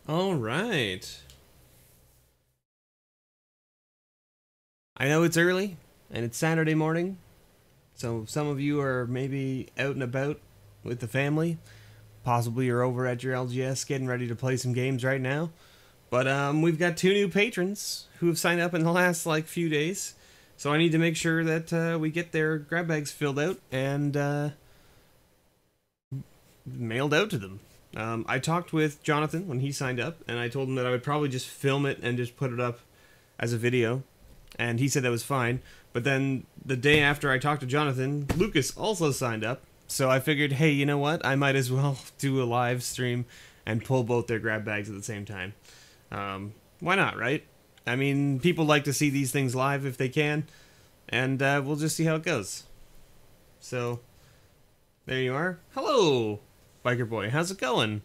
All right. I know it's early and it's Saturday morning, so some of you are maybe out and about with the family. Possibly you're over at your LGS getting ready to play some games right now. But we've got 2 new patrons who have signed up in the last few days. So I need to make sure that we get their grab bags filled out and mailed out to them. I talked with Jonathan when he signed up, and I told him that I would probably just film it and just put it up as a video, and he said that was fine. But then the day after I talked to Jonathan, Lucas also signed up, so I figured, hey, you know what? I might as well do a live stream and pull both their grab bags at the same time. Why not, right? I mean, people like to see these things live if they can, and we'll just see how it goes. So, there you are. Hello, Biker Boy. How's it going?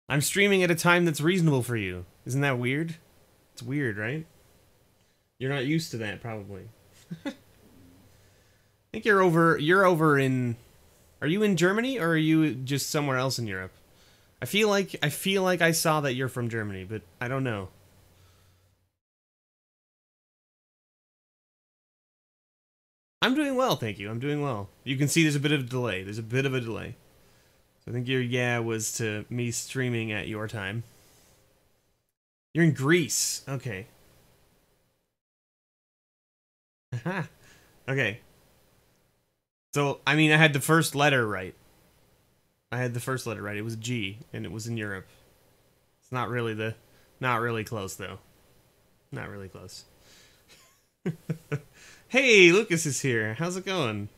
I'm streaming at a time that's reasonable for you. Isn't that weird? It's weird, right? You're not used to that, probably. I think you're over in... Are you in Germany, or are you just somewhere else in Europe? I feel like I saw that you're from Germany, but I don't know. I'm doing well, thank you. I'm doing well. You can see there's a bit of a delay. There's a bit of a delay. So I think your yeah was to me streaming at your time. You're in Greece. Okay. Okay. So, I mean, I had the first letter right. It was G, and it was in Europe. It's not really close, though. Not really close. Hey, Lucas is here. How's it going?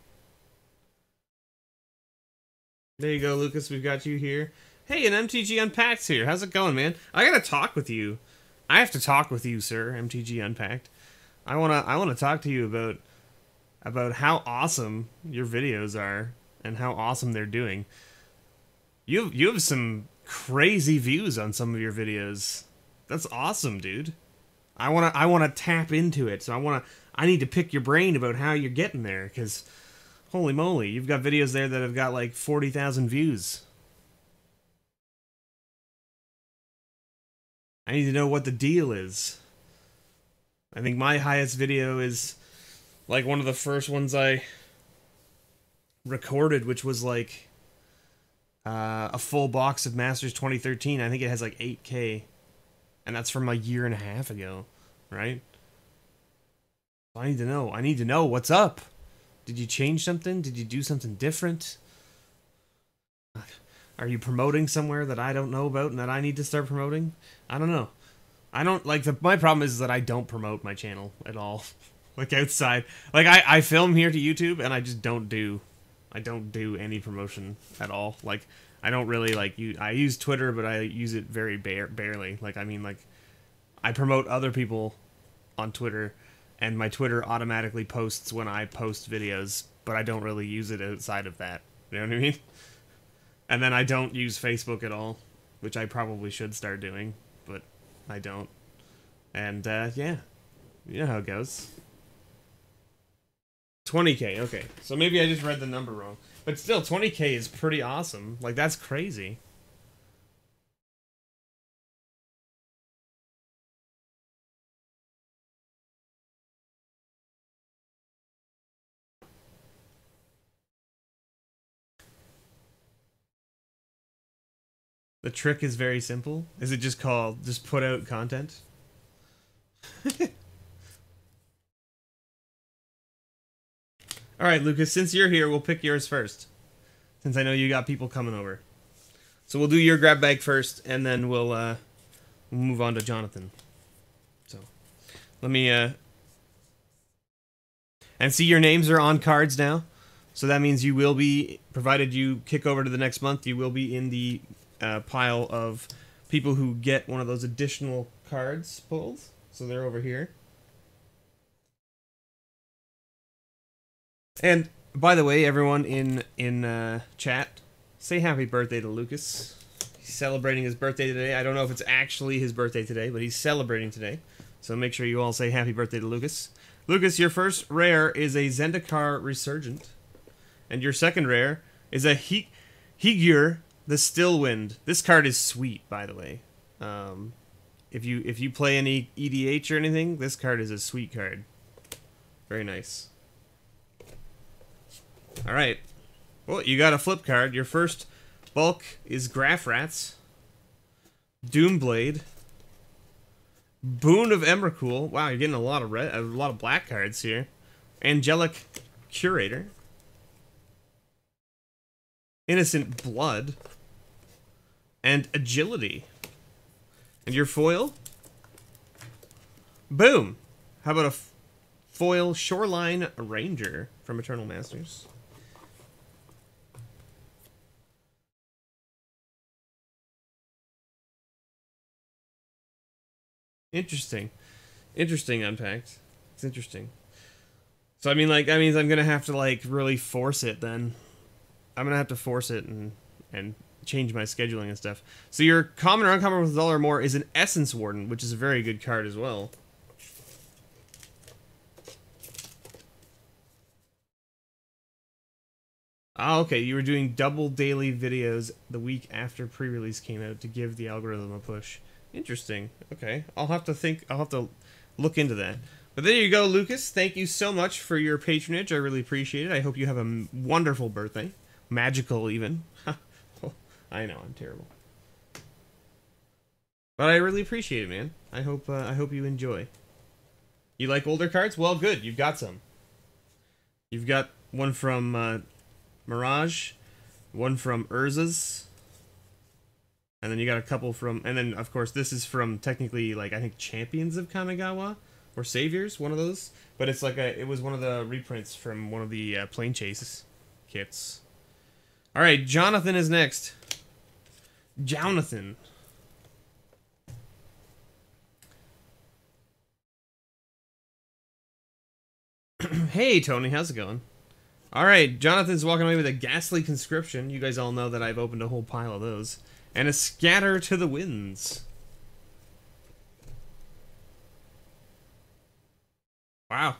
There you go, Lucas. We've got you here. Hey, an MTG Unpacked here. How's it going, man? I gotta talk with you. I have to talk with you, sir. MTG Unpacked. I wanna talk to you about how awesome your videos are and how awesome they're doing. You have some crazy views on some of your videos. That's awesome, dude. I wanna tap into it. So I need to pick your brain about how you're getting there, because holy moly, you've got videos there that have got like 40,000 views. I need to know what the deal is. I think my highest video is like one of the first ones I recorded, which was like a full box of Masters 2013. I think it has like 8K, and that's from a year and a half ago, right? I need to know what's up. Did you change something? Did you do something different? Are you promoting somewhere that I don't know about and that I need to start promoting? I don't know. I don't like my problem is that I don't promote my channel at all. Like outside. Like I film here to YouTube and I just don't do any promotion at all. Like I don't really I use Twitter, but I use it very barely. Like I mean like I promote other people on Twitter, and my Twitter automatically posts when I post videos, but I don't really use it outside of that. You know what I mean? And then I don't use Facebook at all, which I probably should start doing, but I don't. And yeah, you know how it goes. 20K, okay. So maybe I just read the number wrong. But still, 20K is pretty awesome. Like, that's crazy. The trick is very simple. Is it just called, just put out content? Alright, Lucas, since you're here, we'll pick yours first. Since I know you got people coming over. So we'll do your grab bag first, and then we'll move on to Jonathan. So, let me, and see, your names are on cards now. So that means you will be, provided you kick over to the next month, you will be in the pile of people who get one of those additional cards pulled. So they're over here. And by the way, everyone in chat, say happy birthday to Lucas. He's celebrating his birthday today. I don't know if it's actually his birthday today, but he's celebrating today. So make sure you all say happy birthday to Lucas. Lucas, your first rare is a Zendikar Resurgent. And your second rare is a Higyur the Still Wind. This card is sweet, by the way. If you play any EDH or anything, this card is a sweet card. Very nice. All right. Well, you got a flip card. Your first bulk is Graph Rats, Doomblade, Boon of Emrakul. Wow, you're getting a lot of black cards here. Angelic Curator, Innocent Blood, and Agility. And your foil? Boom! How about a foil Shoreline Ranger from Eternal Masters? Interesting. Interesting, Unpacked. It's interesting. So, I mean, like, that means I'm gonna have to, like, really force it, then. I'm gonna have to force it and change my scheduling and stuff. So your common or uncommon with $1 or more is an Essence Warden, which is a very good card as well. Ah, okay, you were doing double daily videos the week after pre-release came out to give the algorithm a push. Interesting. Okay, I'll have to look into that. But there you go, Lucas. Thank you so much for your patronage. I really appreciate it. I hope you have a wonderful birthday. Magical, even. I know, I'm terrible. But I really appreciate it, man. I hope you enjoy. You like older cards? Well, good. You've got some. You've got one from Mirage, one from Urza's, and then you got a couple from... And then, of course, this is from, technically, like, I think Champions of Kamigawa? Or Saviors, one of those. But it's like it was one of the reprints from one of the Plane Chase kits. Alright, Jonathan is next. Jonathon. Hey, Tony, how's it going? Alright, Jonathan's walking away with a Ghastly Conscription. You guys all know that I've opened a whole pile of those. And a Scatter to the Winds. Wow.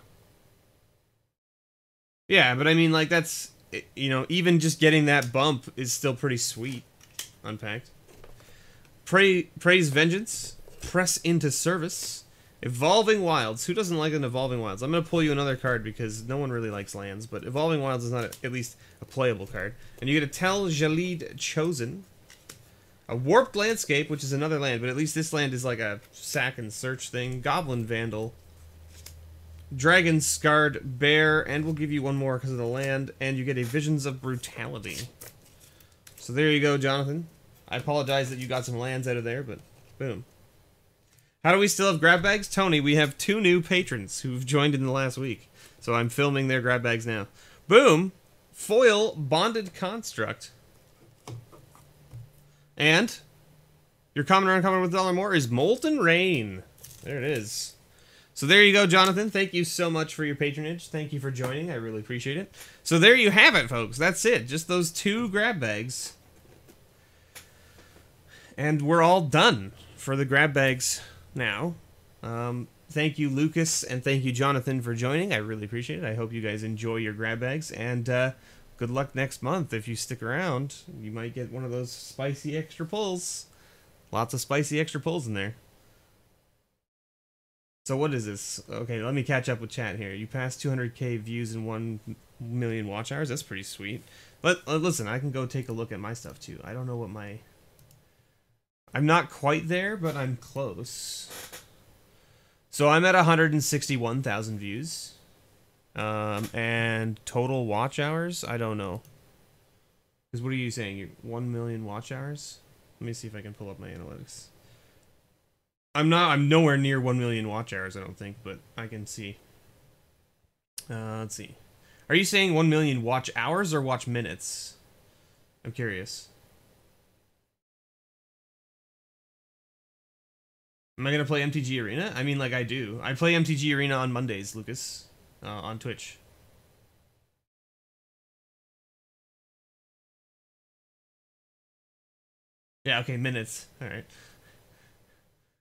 Yeah, but I mean, like, that's... You know, even just getting that bump is still pretty sweet. Unpacked. Praise Vengeance. Press into Service. Evolving Wilds. Who doesn't like an Evolving Wilds? I'm going to pull you another card because no one really likes lands, but Evolving Wilds is not at least a playable card. And you get a Tel Jalid Chosen. A Warped Landscape, which is another land, but at least this land is like a sack and search thing. Goblin Vandal. Dragon Scarred Bear, and we'll give you one more because of the land, and you get a Visions of Brutality. So there you go, Jonathan. I apologize that you got some lands out of there, but boom. How do we still have grab bags? Tony, we have 2 new patrons who've joined in the last week, so I'm filming their grab bags now. Boom! Foil Bonded Construct. And your common or uncommon with $1 or more is Molten Rain. There it is. So there you go, Jonathan. Thank you so much for your patronage. Thank you for joining. I really appreciate it. So there you have it, folks. That's it. Just those 2 grab bags. And we're all done for the grab bags now. Thank you, Lucas, and thank you, Jonathan, for joining. I really appreciate it. I hope you guys enjoy your grab bags. And good luck next month. If you stick around, you might get one of those spicy extra pulls. Lots of spicy extra pulls in there. So what is this? Okay, let me catch up with chat here. You passed 200k views and 1 million watch hours. That's pretty sweet. But listen, I can go take a look at my stuff too. I don't know what my... I'm not quite there, but I'm close. So I'm at 161,000 views. And total watch hours? I don't know. Because what are you saying? You're 1 million watch hours? Let me see if I can pull up my analytics. I'm nowhere near 1 million watch hours, I don't think, but I can see. Let's see. Are you saying 1 million watch hours or watch minutes? I'm curious. Am I going to play MTG Arena? I mean, like, I do. I play MTG Arena on Mondays, Lucas. On Twitch. Yeah, okay, minutes. Alright.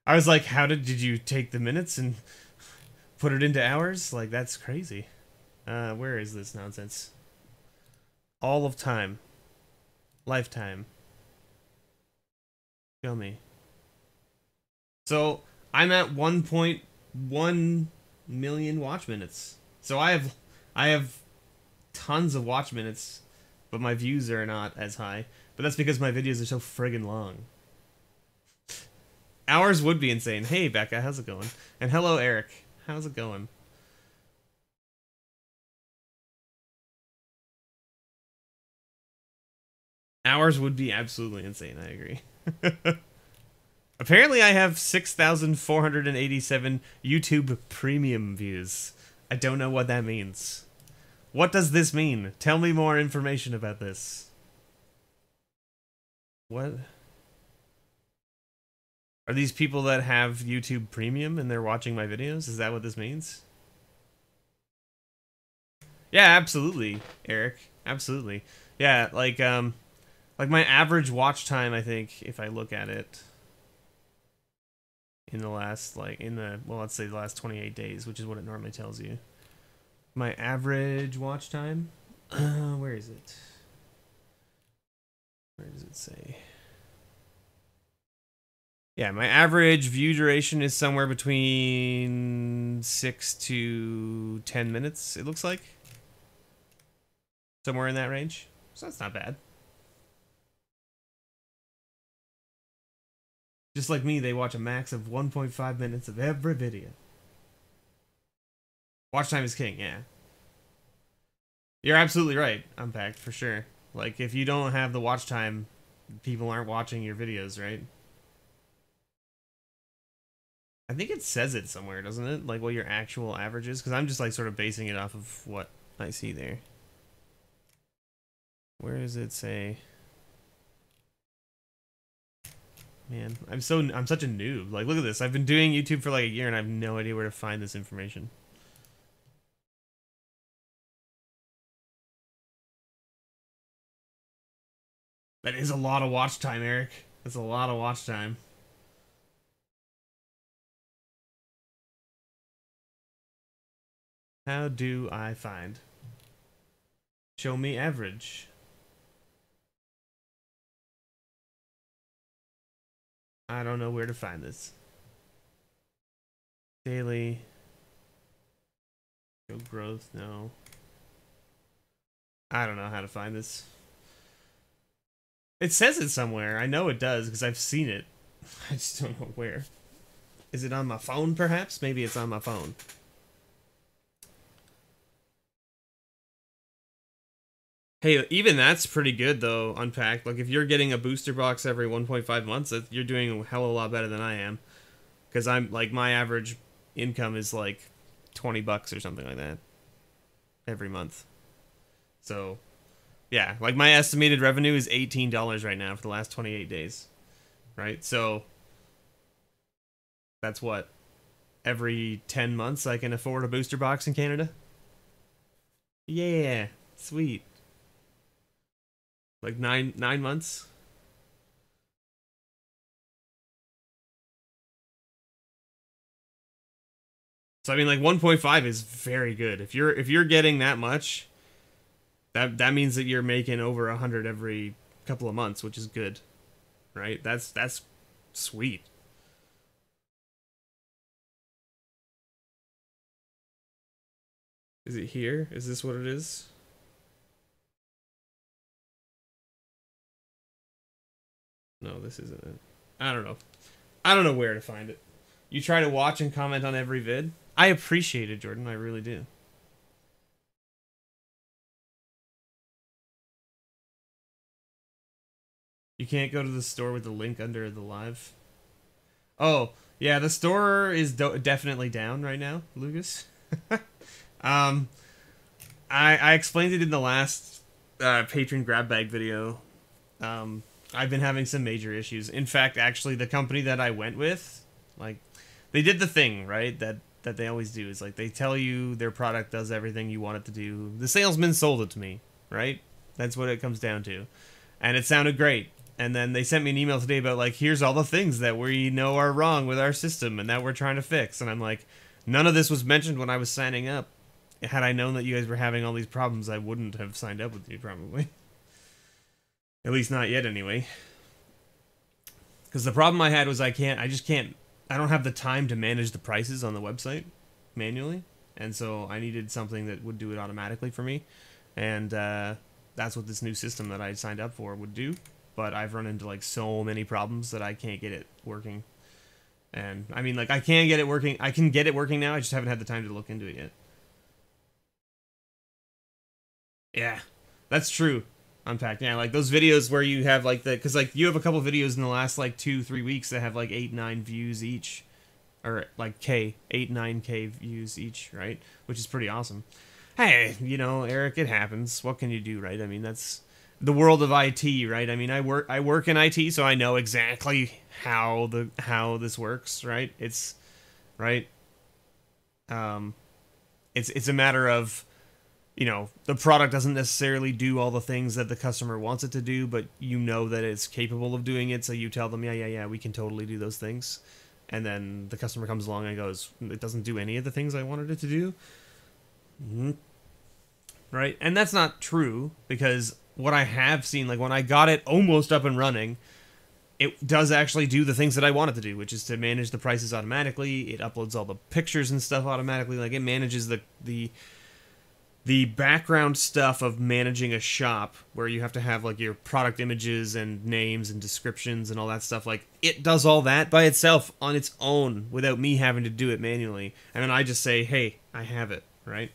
I was like, did you take the minutes and put it into hours? Like, that's crazy. Where is this nonsense? All of time. Lifetime. Show me. So I'm at 1.1 million watch minutes. So I have tons of watch minutes, but my views are not as high. But that's because my videos are so friggin' long. Hours would be insane. Hey Becca, how's it going? And hello Eric, how's it going? Hours would be absolutely insane, I agree. Apparently I have 6,487 YouTube premium views. I don't know what that means. What does this mean? Tell me more information about this. What? Are these people that have YouTube premium and they're watching my videos? Is that what this means? Yeah, absolutely, Eric. Absolutely. Yeah, like my average watch time, I think, if I look at it in the last, well, let's say the last 28 days, which is what it normally tells you. My average watch time? Where is it? Where does it say? Yeah, my average view duration is somewhere between 6 to 10 minutes, it looks like. Somewhere in that range. So that's not bad. Just like me, they watch a max of 1.5 minutes of every video. Watch time is king, yeah. You're absolutely right, Unpacked, for sure. Like, if you don't have the watch time, people aren't watching your videos, right? I think it says it somewhere, doesn't it? Like, what your actual average is? Because I'm just, like, sort of basing it off of what I see there. Where does it say? Man, I'm such a noob. Like, look at this. I've been doing YouTube for like a year and I have no idea where to find this information. That is a lot of watch time, Eric. That's a lot of watch time. How do I find? Show me average. I don't know where to find this. Daily. Show growth, no. I don't know how to find this. It says it somewhere. I know it does because I've seen it. I just don't know where. Is it on my phone, perhaps? Maybe it's on my phone. Hey, even that's pretty good, though, Unpacked. Like, if you're getting a booster box every 1.5 months, you're doing a hell of a lot better than I am. Because I'm, like, my average income is, like, 20 bucks or something like that. Every month. So, yeah. Like, my estimated revenue is $18 right now for the last 28 days. Right? So, that's what? Every 10 months I can afford a booster box in Canada? Yeah. Sweet. Like nine months. So I mean, like 1.5 is very good. If you're getting that much, that means that you're making over 100 every couple of months, which is good, right? That's sweet. Is it here? Is this what it is? No, this isn't it. I don't know. I don't know where to find it. You try to watch and comment on every vid. I appreciate it, Jordan. I really do. You can't go to the store with the link under the live. Oh, yeah, the store is definitely down right now, Lucas. I explained it in the last Patron grab bag video. I've been having some major issues. In fact, actually, the company that I went with, like, they did the thing, right? That they always do. Is like they tell you their product does everything you want it to do. The salesman sold it to me, right? That's what it comes down to. And it sounded great. And then they sent me an email today about, like, here's all the things that we know are wrong with our system and that we're trying to fix. And I'm like, none of this was mentioned when I was signing up. Had I known that you guys were having all these problems, I wouldn't have signed up with you, probably. At least not yet, anyway. Because the problem I had was I don't have the time to manage the prices on the website manually. And so I needed something that would do it automatically for me. And that's what this new system that I signed up for would do. But I've run into like so many problems that I can't get it working. And I mean, like, I can get it working. I can get it working now. I just haven't had the time to look into it yet. Yeah, that's true. Unpacked. Yeah, like those videos where you have like because like you have a couple videos in the last like 2-3 weeks that have like 8-9 views each, or like 8-9K views each, right? Which is pretty awesome. Hey, you know, Eric, it happens. What can you do, right? I mean, that's the world of IT, right? I mean, I work in IT, so I know exactly how this works, right? It's right. It's a matter of, you know, the product doesn't necessarily do all the things that the customer wants it to do, but you know that it's capable of doing it, so you tell them, yeah, we can totally do those things. And then the customer comes along and goes, it doesn't do any of the things I wanted it to do. Mm-hmm. Right? And that's not true, because what I have seen, like when I got it almost up and running, it does actually do the things that I want it to do, which is to manage the prices automatically. It uploads all the pictures and stuff automatically. Like it manages the background stuff of managing a shop where you have to have like your product images and names and descriptions and all that stuff. Like it does all that by itself on its own without me having to do it manually. And then I just say, hey, I have it, right?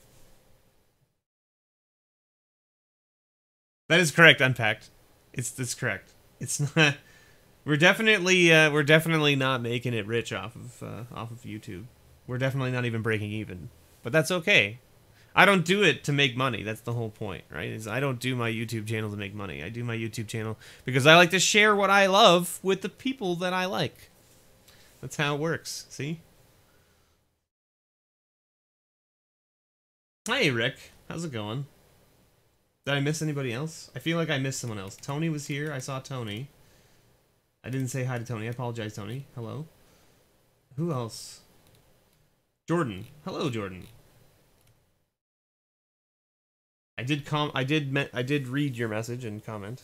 That is correct, Unpacked. That's correct. It's not. We're definitely not making it rich off of YouTube. We're definitely not even breaking even. But that's okay. I don't do it to make money. That's the whole point, right? Is I don't do my YouTube channel to make money. I do my YouTube channel because I like to share what I love with the people that I like. That's how it works. See? Hey, Rick. How's it going? Did I miss anybody else? I feel like I missed someone else. Tony was here. I saw Tony. I didn't say hi to Tony. I apologize, Tony. Hello. Who else? Jordan. Hello, Jordan. I did read your message and comment.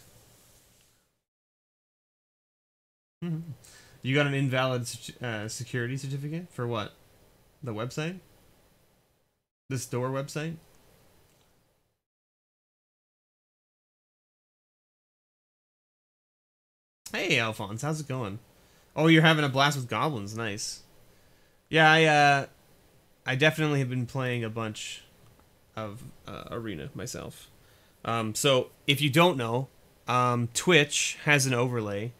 You got an invalid security certificate for what? The website? The store website? Hey, Alphonse, how's it going? Oh, you're having a blast with goblins. Nice. Yeah, I definitely have been playing a bunch of Arena myself. So if you don't know, Twitch has an overlay.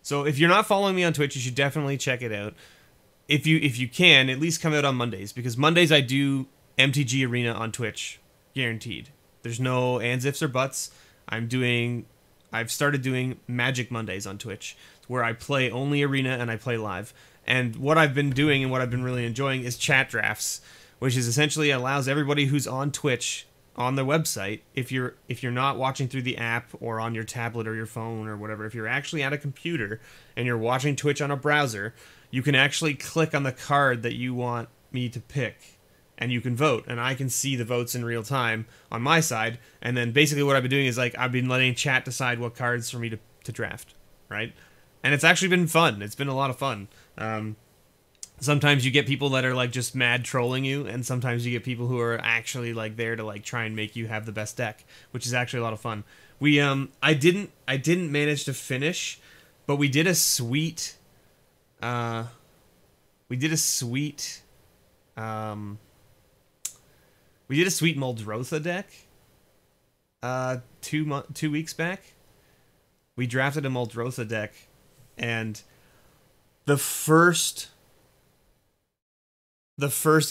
So if you're not following me on Twitch, you should definitely check it out. If you can, at least come out on Mondays, because Mondays I do MTG Arena on Twitch, guaranteed. There's no ands, ifs, or buts. I've started doing Magic Mondays on Twitch, where I play only Arena and I play live. And what I've been doing and what I've been really enjoying is chat drafts, which is essentially allows everybody who's on Twitch on their website, if you're not watching through the app or on your tablet or your phone or whatever, if you're actually at a computer and you're watching Twitch on a browser, you can actually click on the card that you want me to pick and you can vote, and I can see the votes in real time on my side. And then basically what I've been doing is like I've been letting chat decide what cards for me to draft, right? And it's actually been fun. It's been a lot of fun. Sometimes you get people that are like just mad trolling you, and sometimes you get people who are actually like there to like try and make you have the best deck, which is actually a lot of fun. I didn't manage to finish, but we did a sweet Muldrotha deck 2 weeks back. We drafted a Muldrotha deck, and the first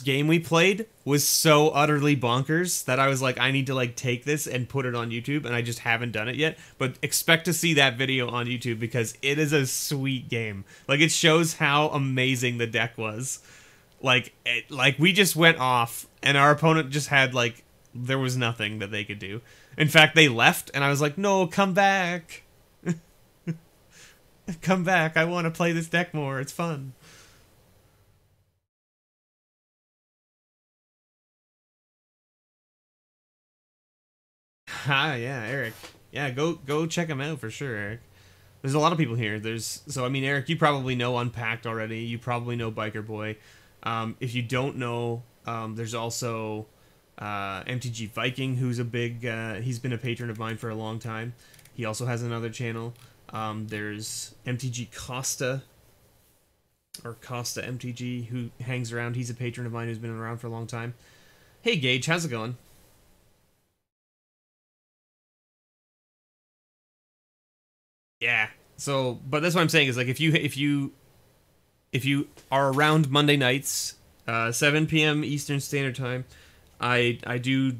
game we played was so utterly bonkers that I was like, I need to like take this and put it on YouTube, and I just haven't done it yet. But expect to see that video on YouTube because it is a sweet game. Like it shows how amazing the deck was. Like we just went off, and our opponent just had like there was nothing that they could do. In fact, they left, and I was like, no, come back. Come back. I want to play this deck more. It's fun. Ah, yeah, Eric. Yeah, go check him out for sure, Eric. There's a lot of people here. So I mean, Eric, you probably know Unpacked already. You probably know Biker Boy. If you don't know, there's also MTG Viking, who's a big. He's been a patron of mine for a long time. He also has another channel. There's MTG Costa, or Costa MTG, who hangs around. He's a patron of mine who's been around for a long time. Hey Gage, how's it going? Yeah. So, but that's what I'm saying is like if you are around Monday nights, 7 p.m. Eastern Standard Time, I do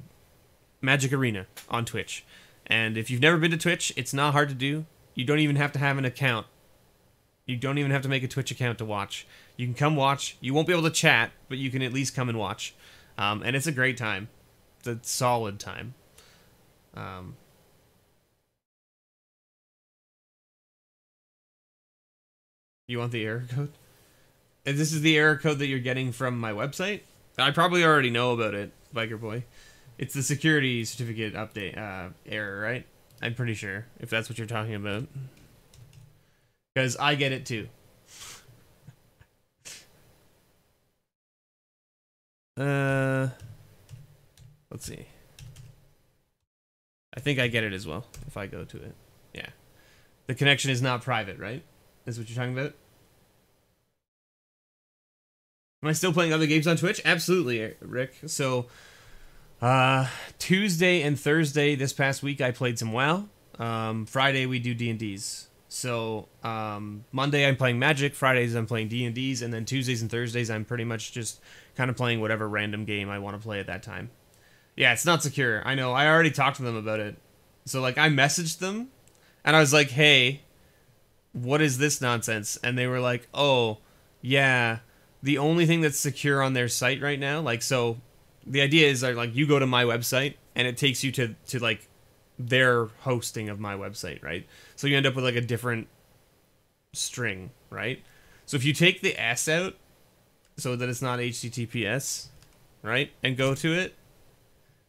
Magic Arena on Twitch. And if you've never been to Twitch, it's not hard to do. You don't even have to have an account. You don't even have to make a Twitch account to watch. You can come watch. You won't be able to chat, but you can at least come and watch. And it's a great time. It's a solid time. You want the error code? And this is the error code that you're getting from my website? I probably already know about it, Biker Boy. It's the security certificate update error, right? I'm pretty sure, if that's what you're talking about. Because I get it too. Let's see. I think I get it as well, if I go to it. Yeah. The connection is not private, right? Is what you're talking about? Am I still playing other games on Twitch? Absolutely, Rick. So, Tuesday and Thursday this past week, I played some WoW. Friday, we do D&Ds. So, Monday, I'm playing Magic. Fridays, I'm playing D&Ds. And then Tuesdays and Thursdays, I'm pretty much just kind of playing whatever random game I want to play at that time. Yeah, it's not secure. I know. I already talked to them about it. So, like, I messaged them, and I was like, hey, what is this nonsense? And they were like, oh, yeah, the only thing that's secure on their site right now, like, so the idea is like you go to my website and it takes you to like their hosting of my website, right? So you end up with like a different string, right? So if you take the S out so that it's not HTTPS, right, and go to it,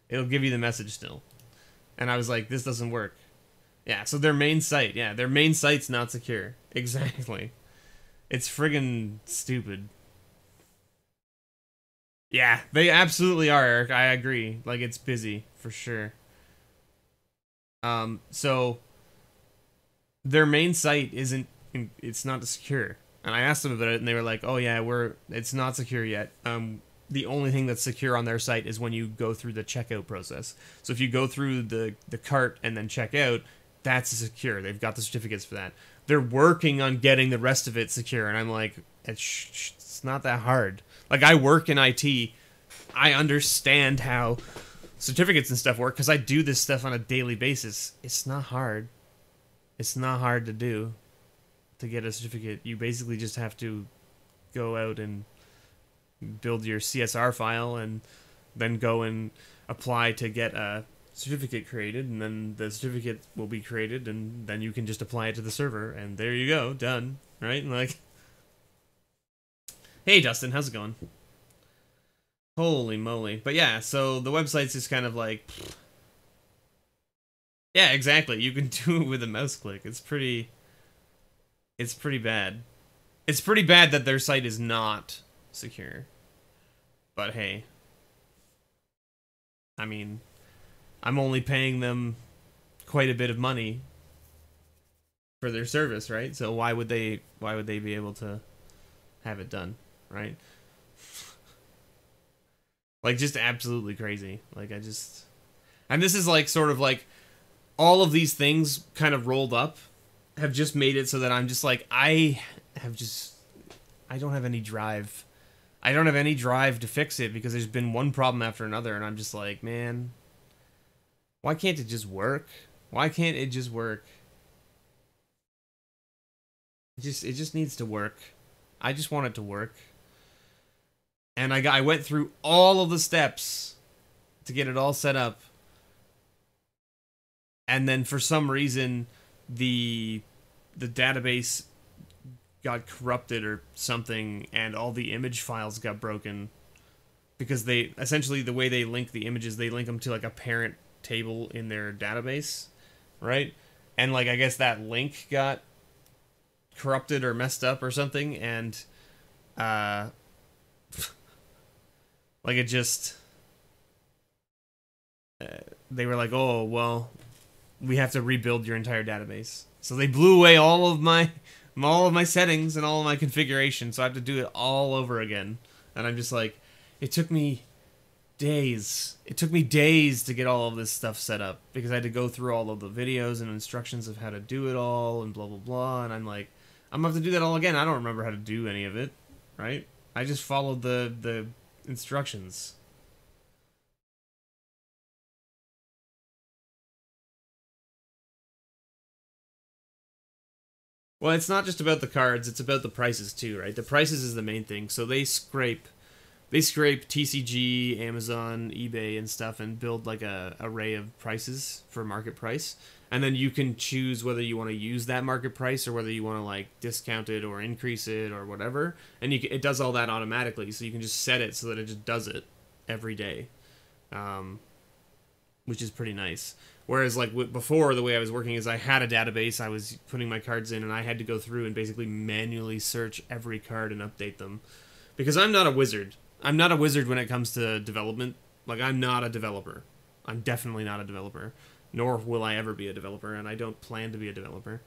it'll give you the message still. And I was like, this doesn't work. Yeah, so their main site, yeah, their main site's not secure. Exactly. It's friggin' stupid. Yeah, they absolutely are, Eric. I agree. Like, it's busy, for sure. So their main site isn't, it's not secure. And I asked them about it, and they were like, oh yeah, it's not secure yet. The only thing that's secure on their site is when you go through the checkout process. So if you go through the cart and then check out, that's secure. They've got the certificates for that. They're working on getting the rest of it secure, and I'm like, it's not that hard. Like, I work in IT. I understand how certificates and stuff work because I do this stuff on a daily basis. It's not hard. It's not hard to do to get a certificate. You basically just have to go out and build your CSR file and then go and apply to get a certificate created, and then the certificate will be created, and then you can just apply it to the server, and there you go, done, right? And like, hey Dustin, how's it going? Holy moly. But yeah, so the website's just kind of like, yeah, exactly, you can do it with a mouse click. It's pretty bad. It's pretty bad that their site is not secure. But hey, I mean, I'm only paying them quite a bit of money for their service, right? So why would they be able to have it done, right? Like, just absolutely crazy. Like, and this is like sort of like all of these things kind of rolled up have just made it so that I'm just like, I don't have any drive. I don't have any drive to fix it because there's been one problem after another, and I'm just like, man, why can't it just work? Why can't it just work? It just needs to work. I just want it to work. And I went through all of the steps to get it all set up. And then for some reason the database got corrupted or something, and all the image files got broken because they essentially, the way they link the images, they link them to like a parent table in their database, right? And like, I guess that link got corrupted or messed up or something, and like it just they were like, oh well, we have to rebuild your entire database. So they blew away all of my settings and all of my configuration, so I have to do it all over again. And I'm just like, it took me days. It took me days to get all of this stuff set up because I had to go through all of the videos and instructions of how to do it all and blah blah blah. And I'm like, I'm gonna have to do that all again. I don't remember how to do any of it, right? I just followed the instructions. Well, it's not just about the cards, it's about the prices too, right? The prices is the main thing. So they scrape TCG, Amazon, eBay and stuff and build like a array of prices for market price. And then you can choose whether you want to use that market price or whether you want to like discount it or increase it or whatever. And it does all that automatically, so you can just set it so that it just does it every day, which is pretty nice. Whereas, like, before, the way I was working is I had a database, I was putting my cards in, and I had to go through and basically manually search every card and update them. Because I'm not a wizard. I'm not a wizard when it comes to development. Like, I'm not a developer. I'm definitely not a developer. Nor will I ever be a developer, and I don't plan to be a developer.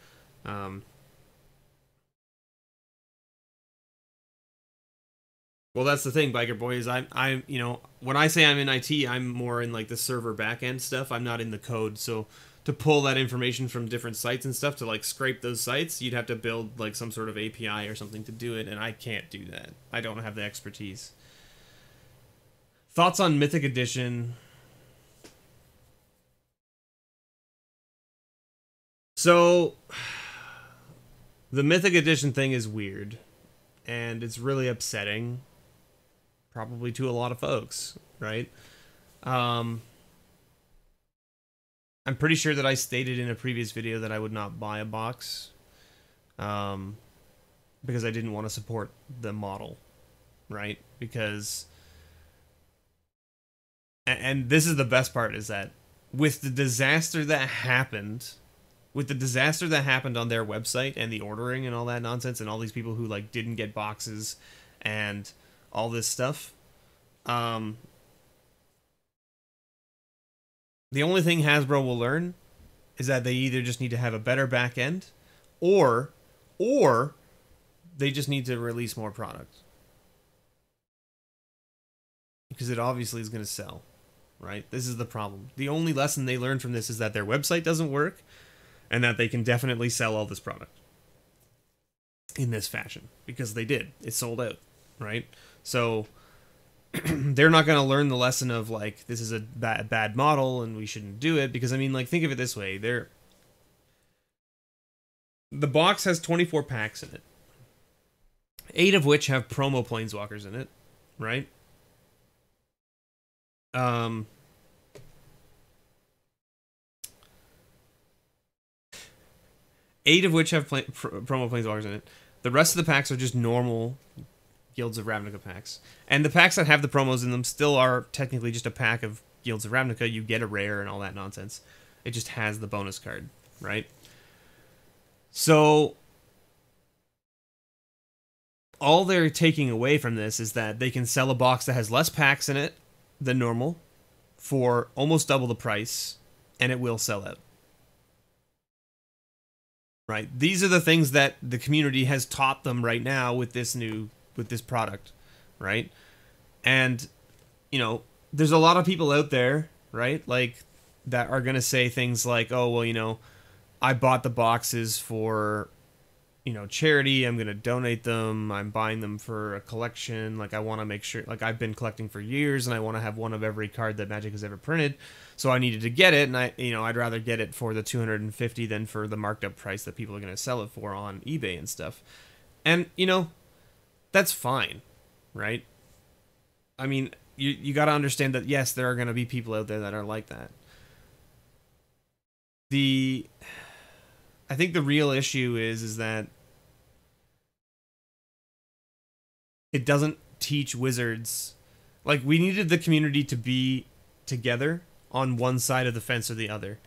Well, that's the thing, Biker Boy, is I'm you know, when I say I'm in IT, I'm more in like the server backend stuff. I'm not in the code. So to pull that information from different sites and stuff to like scrape those sites, you'd have to build like some sort of API or something to do it, and I can't do that. I don't have the expertise. Thoughts on Mythic Edition? So the Mythic Edition thing is weird, and it's really upsetting. Probably to a lot of folks, right? I'm pretty sure that I stated in a previous video that I would not buy a box, because I didn't want to support the model, right? Because, and this is the best part, is that with the disaster that happened, on their website and the ordering and all that nonsense and all these people who like didn't get boxes and all this stuff. The only thing Hasbro will learn is that they either just need to have a better back end, or they just need to release more product. Because it obviously is going to sell, right? This is the problem. The only lesson they learned from this is that their website doesn't work, and that they can definitely sell all this product in this fashion. Because they did. It sold out, right? So they're not going to learn the lesson of like, this is a bad model and we shouldn't do it, because I mean, like, think of it this way. The box has 24 packs in it, 8 of which have promo planeswalkers in it, right? 8 of which have promo planeswalkers in it. The rest of the packs are just normal Guilds of Ravnica packs. And the packs that have the promos in them still are technically just a pack of Guilds of Ravnica. You get a rare and all that nonsense. It just has the bonus card, right? So all they're taking away from this is that they can sell a box that has less packs in it than normal for almost double the price, and it will sell out. Right? These are the things that the community has taught them right now with this product, right? And, you know, there's a lot of people out there, right, like, that are going to say things like, oh, well, you know, I bought the boxes for, you know, charity, I'm going to donate them, I'm buying them for a collection, like, I want to make sure, like, I've been collecting for years, and I want to have one of every card that Magic has ever printed, so I needed to get it, and I'd rather get it for the $250 than for the marked up price that people are going to sell it for on eBay and stuff. And, you know, that's fine, right? I mean, you got to understand that, yes, there are going to be people out there that are like that. I think the real issue is that it doesn't teach wizards. Like, we needed the community to be together on one side of the fence or the other.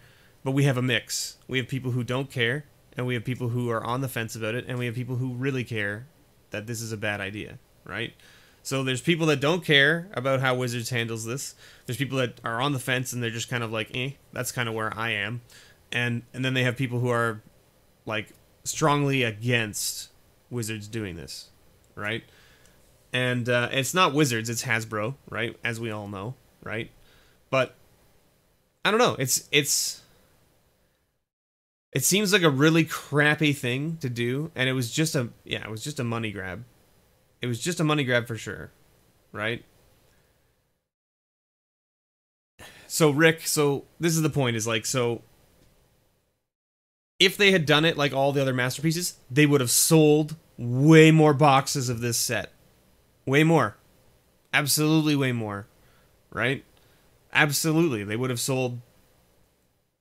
But we have a mix. We have people who don't care, and we have people who are on the fence about it, and we have people who really care that this is a bad idea, right? So there's people that don't care about how Wizards handles this. There's people that are on the fence and they're just kind of like, that's kind of where I am. And then they have people who are like strongly against Wizards doing this, right? And it's not Wizards, it's Hasbro, right? As we all know, right? But I don't know. It seems like a really crappy thing to do, and it was just a money grab. It was just a money grab for sure, right? So Rick, this is the point, is like, so if they had done it like all the other masterpieces, they would have sold way more boxes of this set. Way more. Absolutely way more, right? Absolutely. They would have sold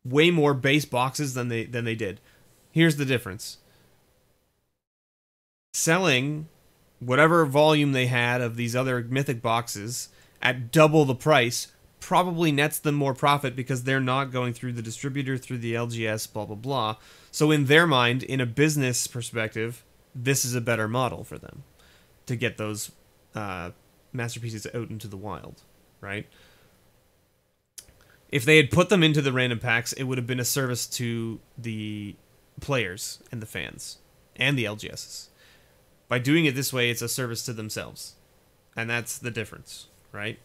way more base boxes than they did. Here's the difference. Selling whatever volume they had of these other mythic boxes at double the price probably nets them more profit because they're not going through the distributor, through the LGS, blah, blah, blah. So in their mind, in a business perspective, this is a better model for them to get those masterpieces out into the wild, right? If they had put them into the random packs, it would have been a service to the players and the fans and the LGSs. By doing it this way, it's a service to themselves. And that's the difference, right?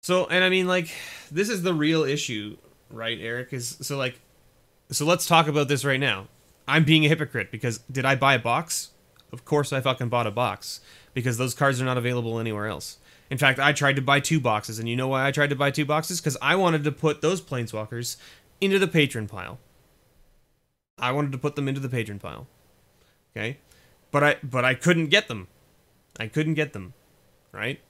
So, and I mean, like, this is the real issue, right, Eric? So let's talk about this right now. I'm being a hypocrite because did I buy a box? Of course I fucking bought a box because those cards are not available anywhere else. In fact, I tried to buy 2 boxes, and you know why I tried to buy 2 boxes? Because I wanted to put those Planeswalkers into the Patron pile. I wanted to put them into the Patron pile. Okay? But I couldn't get them. I couldn't get them. Right?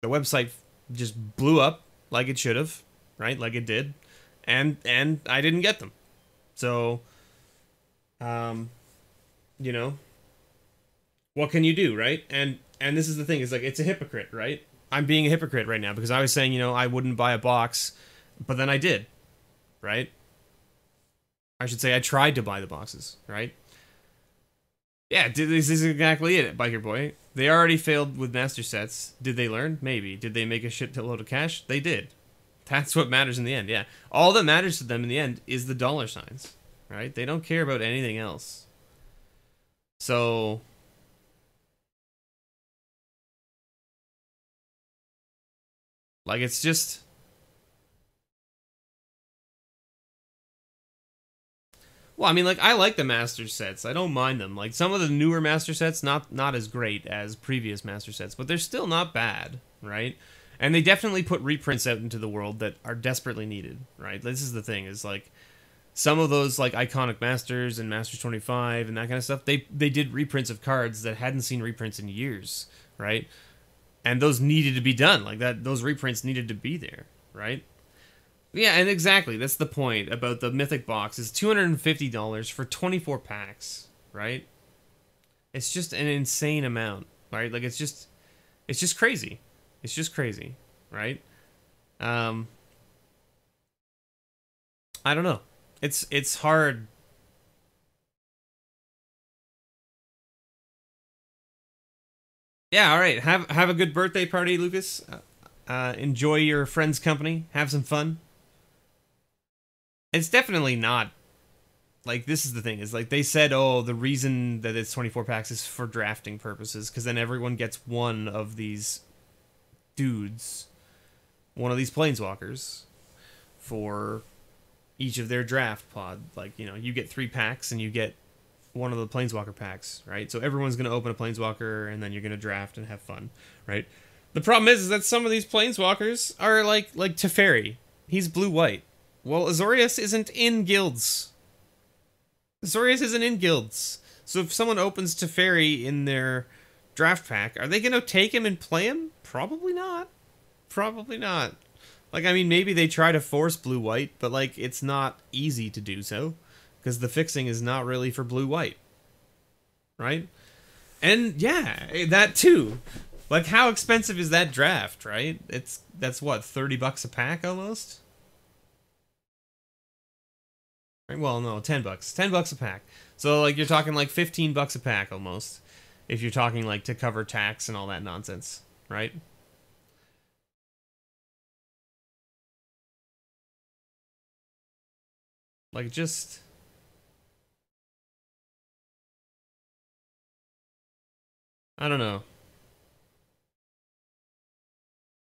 The website just blew up like it should have, right? Like it did. And I didn't get them. So, you know, what can you do, right? And this is the thing, is like, it's a hypocrite, right? I'm being a hypocrite right now because I was saying, you know, I wouldn't buy a box, but then I did, right? I should say I tried to buy the boxes, right? Yeah, this is exactly it, Biker Boy. They already failed with master sets. Did they learn? Maybe. Did they make a shit load of cash? They did. That's what matters in the end, yeah. All that matters to them in the end is the dollar signs, right? They don't care about anything else. So, like, it's just... Well, I mean, like, I like the master sets. I don't mind them. Like, some of the newer master sets, not as great as previous master sets, but they're still not bad, right? And they definitely put reprints out into the world that are desperately needed, right? This is the thing, is like, some of those, like, iconic masters and Masters 25 and that kind of stuff, they did reprints of cards that hadn't seen reprints in years, right? And those needed to be done. Like, those reprints needed to be there, right? Yeah, and exactly, that's the point about the Mythic box, is $250 for 24 packs, right? It's just an insane amount, right? Like, it's just crazy. It's just crazy, right? I don't know. It's hard. Yeah, all right. Have a good birthday party, Lucas. Enjoy your friends' company. Have some fun. It's definitely not, like, this is the thing, is like they said, oh, the reason that it's 24 packs is for drafting purposes, because then everyone gets one of these dudes, one of these planeswalkers, for each of their draft pod. Like, you know, you get 3 packs and you get one of the planeswalker packs, right? So everyone's going to open a planeswalker and then you're going to draft and have fun, right? The problem is that some of these planeswalkers are like Teferi. He's blue-white. Well, Azorius isn't in guilds. Azorius isn't in guilds. So if someone opens Teferi in their draft pack, are they going to take him and play him? Probably not. Probably not. Like, I mean, maybe they try to force blue-white, but, like, it's not easy to do so, because the fixing is not really for blue-white. Right? And, yeah, that too. Like, how expensive is that draft, right? That's what, $30 a pack almost? Right, well, no, $10. $10 a pack. So, like, you're talking like $15 a pack almost. If you're talking, like, to cover tax and all that nonsense, right? Like, just... I don't know.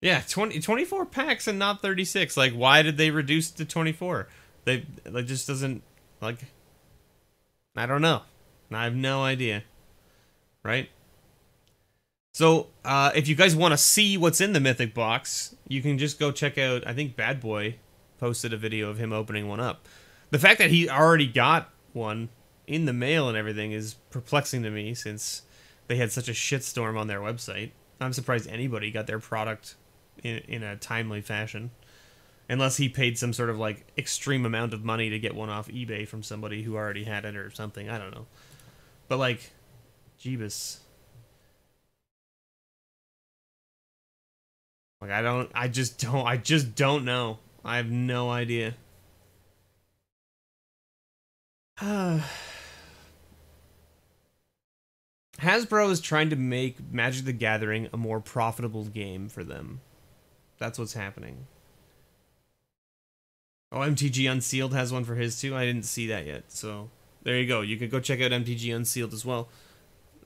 Yeah, 24 packs and not 36. Like, why did they reduce to 24? They, like, just doesn't, like... I don't know. I have no idea. Right? So, if you guys want to see what's in the Mythic box, you can just go check out, I think Bad Boy posted a video of him opening one up. The fact that he already got one in the mail and everything is perplexing to me, since they had such a shitstorm on their website. I'm surprised anybody got their product in a timely fashion. Unless he paid some sort of, like, extreme amount of money to get one off eBay from somebody who already had it or something. I don't know. But, like, Jeebus. Like, I just don't know. I have no idea. Hasbro is trying to make Magic the Gathering a more profitable game for them. That's what's happening. Oh, MTG Unsealed has one for his too. I didn't see that yet. So, there you go. You could go check out MTG Unsealed as well.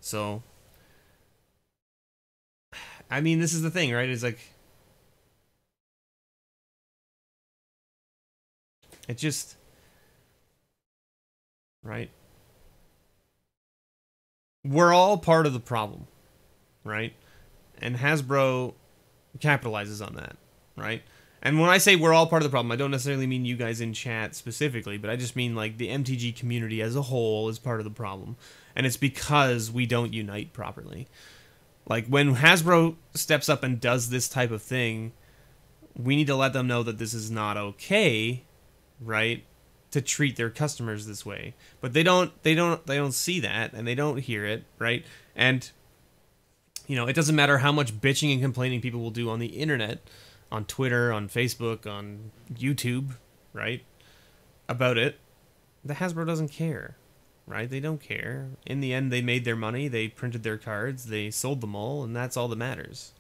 So, I mean, this is the thing, right? It's like... It just... Right? We're all part of the problem, right? And Hasbro capitalizes on that, right? And when I say we're all part of the problem, I don't necessarily mean you guys in chat specifically, but I just mean, like, the MTG community as a whole is part of the problem. And it's because we don't unite properly. Like, when Hasbro steps up and does this type of thing, we need to let them know that this is not okay, right? To treat their customers this way. But they don't see that, and they don't hear it, right? And, you know, it doesn't matter how much bitching and complaining people will do on the internet, on Twitter, on Facebook, on YouTube, right? About it. The Hasbro doesn't care, right? They don't care. In the end, they made their money, they printed their cards, they sold them all, and that's all that matters.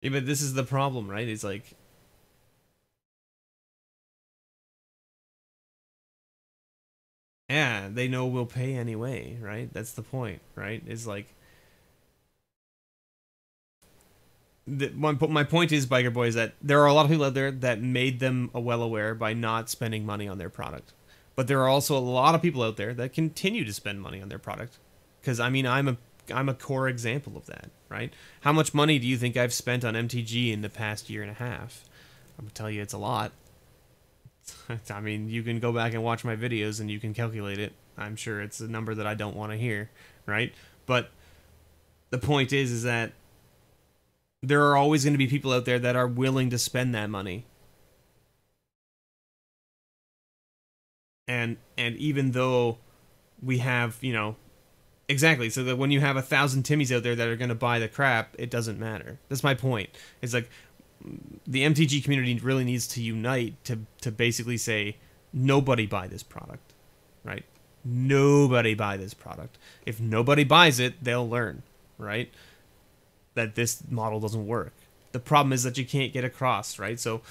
Yeah, but this is the problem, right? It's like... Yeah, they know we'll pay anyway, right? That's the point, right? It's like... My point is, Biker Boy, is that there are a lot of people out there that made them well aware by not spending money on their product. But there are also a lot of people out there that continue to spend money on their product. Because, I mean, I'm a core example of that, right? How much money do you think I've spent on MTG in the past year and a half? I'm going to tell you it's a lot. I mean, you can go back and watch my videos and you can calculate it. I'm sure it's a number that I don't want to hear, right? But the point is that there are always going to be people out there that are willing to spend that money. And even though we have, you know, exactly, so that when you have 1,000 Timmies out there that are going to buy the crap, it doesn't matter. That's my point. It's like, the MTG community really needs to unite to basically say, nobody buy this product, right? Nobody buy this product. If nobody buys it, they'll learn, right? That this model doesn't work. The problem is that you can't get across, right? So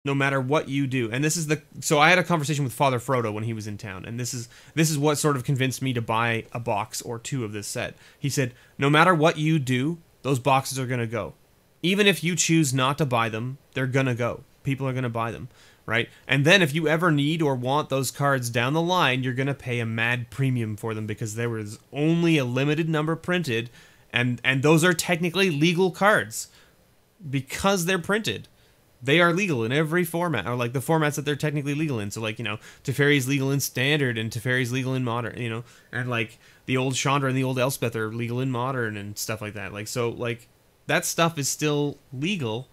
no matter what you do, and this is the... So I had a conversation with Father Frodo when he was in town, and this is what sort of convinced me to buy a box or two of this set. He said, no matter what you do, those boxes are going to go. Even if you choose not to buy them, they're going to go. People are going to buy them, right? And then if you ever need or want those cards down the line, you're going to pay a mad premium for them because there was only a limited number printed, and those are technically legal cards because they're printed. They are legal in every format, or like the formats that they're technically legal in. So, like, you know, Teferi's legal in Standard and Teferi's legal in Modern, you know, and like the old Chandra and the old Elspeth are legal in Modern and stuff like that. Like, so, like, that stuff is still legal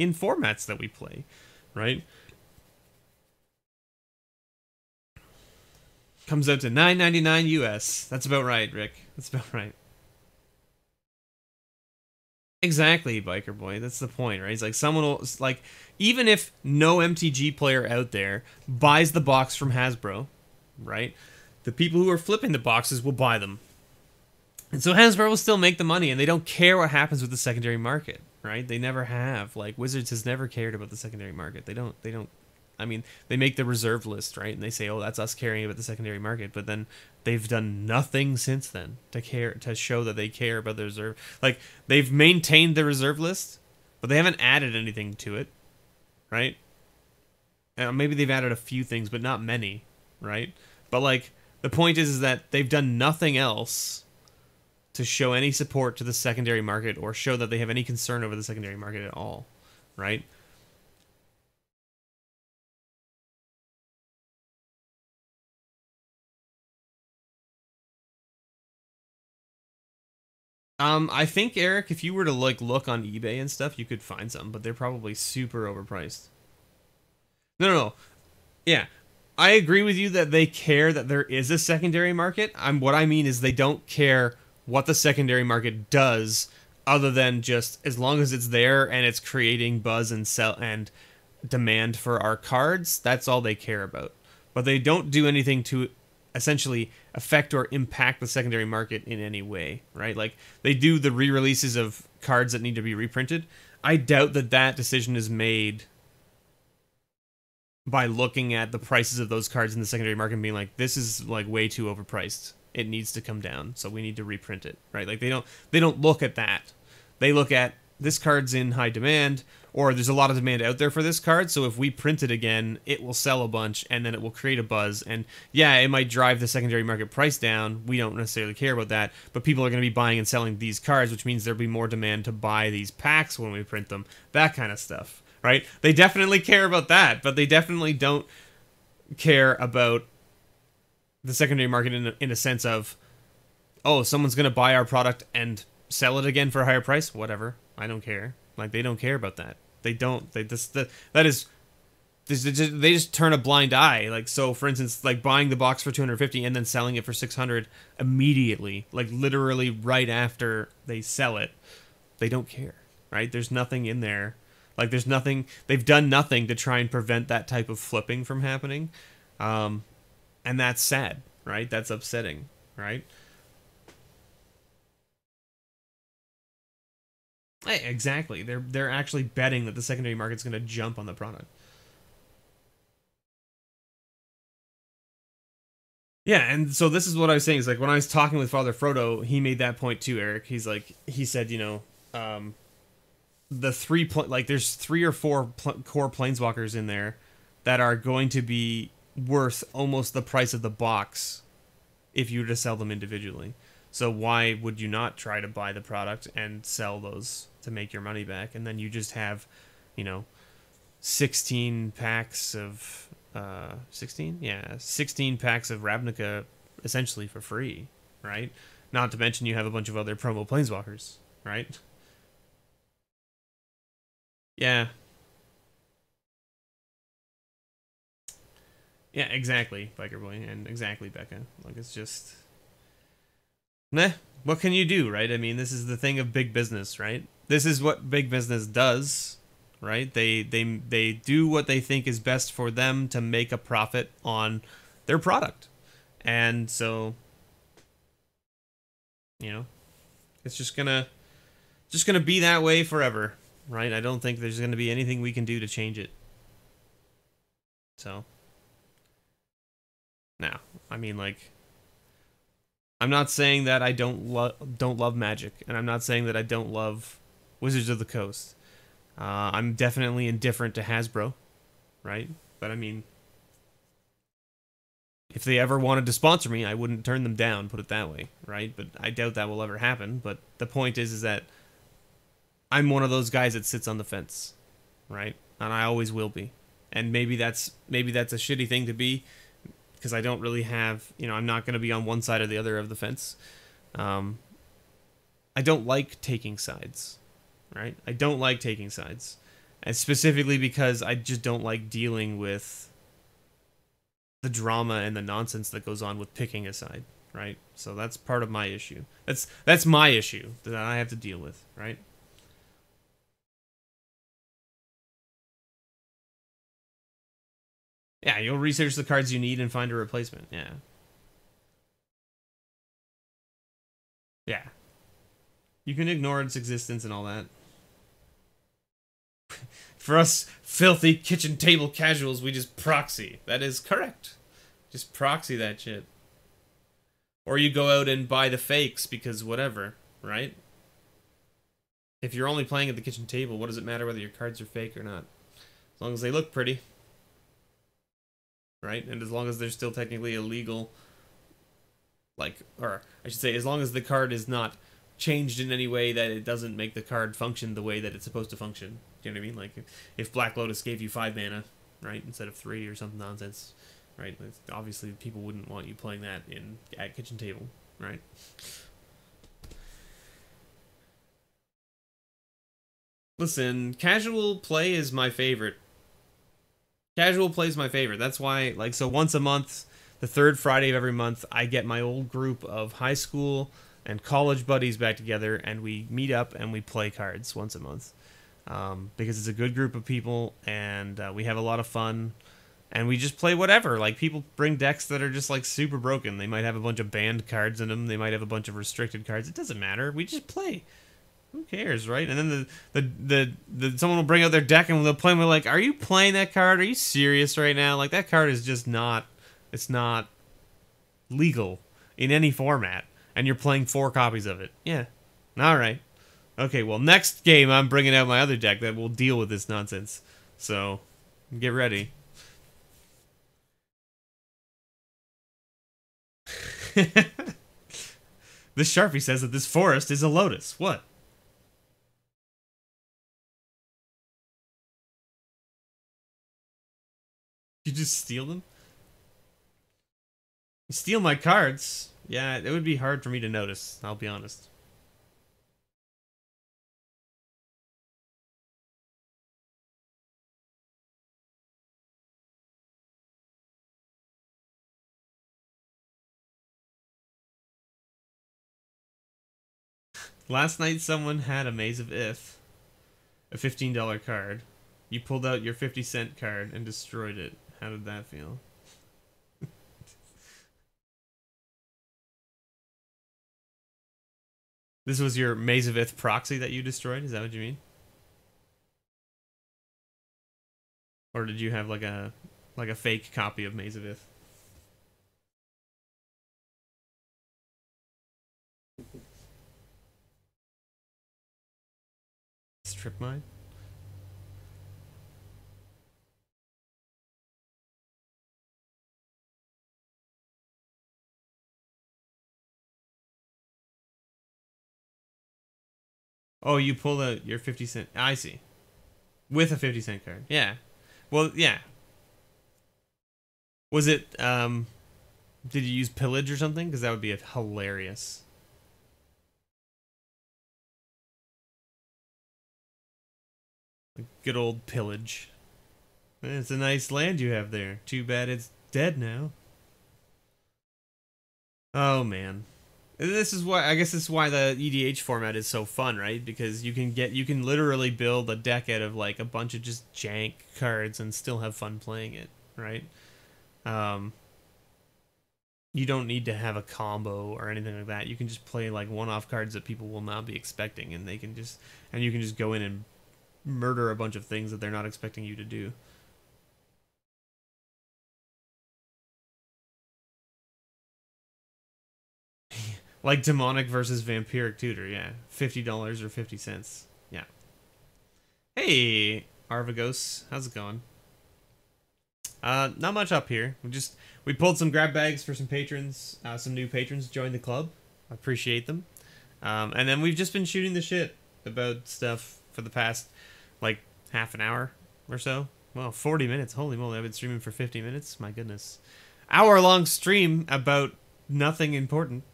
in formats that we play, right? Comes out to $9.99 US. That's about right, Rick. That's about right. Exactly, Biker Boy. That's the point, right? It's like someone will, like, even if no MTG player out there buys the box from Hasbro, right? The people who are flipping the boxes will buy them. And so Hasbro will still make the money, and they don't care what happens with the secondary market, right? They never have. Like, Wizards has never cared about the secondary market. They don't, I mean, they make the reserve list, right? And they say, oh, that's us caring about the secondary market. But then they've done nothing since then to show that they care about the reserve. Like, they've maintained the reserve list, but they haven't added anything to it, right? Maybe they've added a few things, but not many, right? But, like, the point is that they've done nothing else to show any support to the secondary market or show that they have any concern over the secondary market at all, right? I think, Eric, if you were to like look on eBay and stuff, you could find some, but they're probably super overpriced. No. Yeah. I agree with you that they care that there is a secondary market. What I mean is they don't care what the secondary market does other than just as long as it's there and it's creating buzz and sell and demand for our cards, that's all they care about. But they don't do anything to essentially affect or impact the secondary market in any way, right? Like, they do the re-releases of cards that need to be reprinted. I doubt that that decision is made by looking at the prices of those cards in the secondary market and being like, this is like way too overpriced. It needs to come down, so we need to reprint it, right? Like, they don't look at that. They look at this card's in high demand, or there's a lot of demand out there for this card, so if we print it again, it will sell a bunch, and then it will create a buzz, and yeah, it might drive the secondary market price down. We don't necessarily care about that, but people are going to be buying and selling these cards, which means there'll be more demand to buy these packs when we print them, that kind of stuff, right? They definitely care about that, but they definitely don't care about the secondary market in a sense of, oh, someone's going to buy our product and sell it again for a higher price? Whatever. I don't care. Like, they don't care about that. They don't. They just turn a blind eye. Like, so for instance, like buying the box for 250 and then selling it for 600 immediately, like literally right after they sell it. They don't care, right? There's nothing in there. Like, there's nothing. They've done nothing to try and prevent that type of flipping from happening. And that's sad, right? That's upsetting, right? Hey, exactly. They're actually betting that the secondary market's going to jump on the product. Yeah, and so this is what I was saying. Is like, when I was talking with Father Frodo, he made that point too, Eric. He's like, he said, you know, the there's 3 or 4 core planeswalkers in there that are going to be worth almost the price of the box if you were to sell them individually. So why would you not try to buy the product and sell those to make your money back? And then you just have, you know, 16 packs of 16? Yeah, 16 packs of Ravnica essentially for free, right? Not to mention you have a bunch of other promo planeswalkers, right? Yeah. Yeah, exactly, Biker Boy, and exactly, Becca. Like, it's just... Nah, what can you do, right? I mean, this is the thing of big business, right? This is what big business does, right? They do what they think is best for them to make a profit on their product. And so, you know, it's just gonna be that way forever, right? I don't think there's gonna be anything we can do to change it. So, now, I mean, like, I'm not saying that I don't love Magic, and I'm not saying that I don't love Wizards of the Coast. I'm definitely indifferent to Hasbro, right? But I mean, if they ever wanted to sponsor me, I wouldn't turn them down, put it that way, right? But I doubt that will ever happen. But the point is that I'm one of those guys that sits on the fence, right? And I always will be. And maybe that's a shitty thing to be, because I don't really have, you know, I'm not going to be on one side or the other of the fence. I don't like taking sides, right? I don't like taking sides. And specifically because I just don't like dealing with the drama and the nonsense that goes on with picking a side, right? So that's part of my issue. That's my issue that I have to deal with, right? Yeah, you'll research the cards you need and find a replacement. Yeah. Yeah. You can ignore its existence and all that. For us filthy kitchen table casuals, we just proxy. That is correct. Just proxy that shit. Or you go out and buy the fakes because whatever, right? If you're only playing at the kitchen table, what does it matter whether your cards are fake or not? As long as they look pretty. Right? And as long as they're still technically illegal, like, or I should say, as long as the card is not changed in any way that it doesn't make the card function the way that it's supposed to function. Do you know what I mean? Like, if Black Lotus gave you 5 mana, right, instead of 3 or something nonsense, right? Obviously, people wouldn't want you playing that at kitchen table, right? Listen, casual play is my favorite. Casual play is my favorite. That's why, like, so once a month, the third Friday of every month, I get my old group of high school and college buddies back together, and we meet up and we play cards once a month. Because it's a good group of people, and we have a lot of fun, and we just play whatever. Like, people bring decks that are just, like, super broken. They might have a bunch of banned cards in them. They might have a bunch of restricted cards. It doesn't matter. We just play. Who cares, right? And then the someone will bring out their deck and they'll play, and we're like, are you playing that card? Are you serious right now? Like, that card is just not, it's not legal in any format, and you're playing 4 copies of it. Yeah. All right. Okay, well, next game I'm bringing out my other deck that will deal with this nonsense. So, get ready. The Sharpie says that this forest is a lotus. What? You just steal them? You steal my cards? Yeah, it would be hard for me to notice, I'll be honest. Last night someone had a Maze of Ith, a $15 card. You pulled out your 50-cent card and destroyed it. How did that feel? This was your Maze of Ith proxy that you destroyed? Is that what you mean? Or did you have like a fake copy of Maze of Ith? Strip mine? Oh, you pulled out your 50-cent. I see. With a 50-cent card. Yeah. Well, yeah. Was it, did you use pillage or something? Because that would be hilarious. Good old pillage. It's a nice land you have there. Too bad it's dead now. Oh, man. This is why, I guess this is why the EDH format is so fun, right? Because you can literally build a deck out of like a bunch of just jank cards and still have fun playing it, right? You don't need to have a combo or anything like that. You can just play like one-off cards that people will not be expecting, and you can just go in and murder a bunch of things that they're not expecting you to do. Like demonic versus vampiric tutor, yeah. $50 or 50 cents. Yeah. Hey, Arvagos, how's it going? Not much up here. We pulled some grab bags for some patrons. Some new patrons joined the club. I appreciate them. And then we've just been shooting the shit about stuff for the past, like, half an hour or so. Well, 40 minutes. Holy moly, I've been streaming for 50 minutes. My goodness. Hour-long stream about nothing important.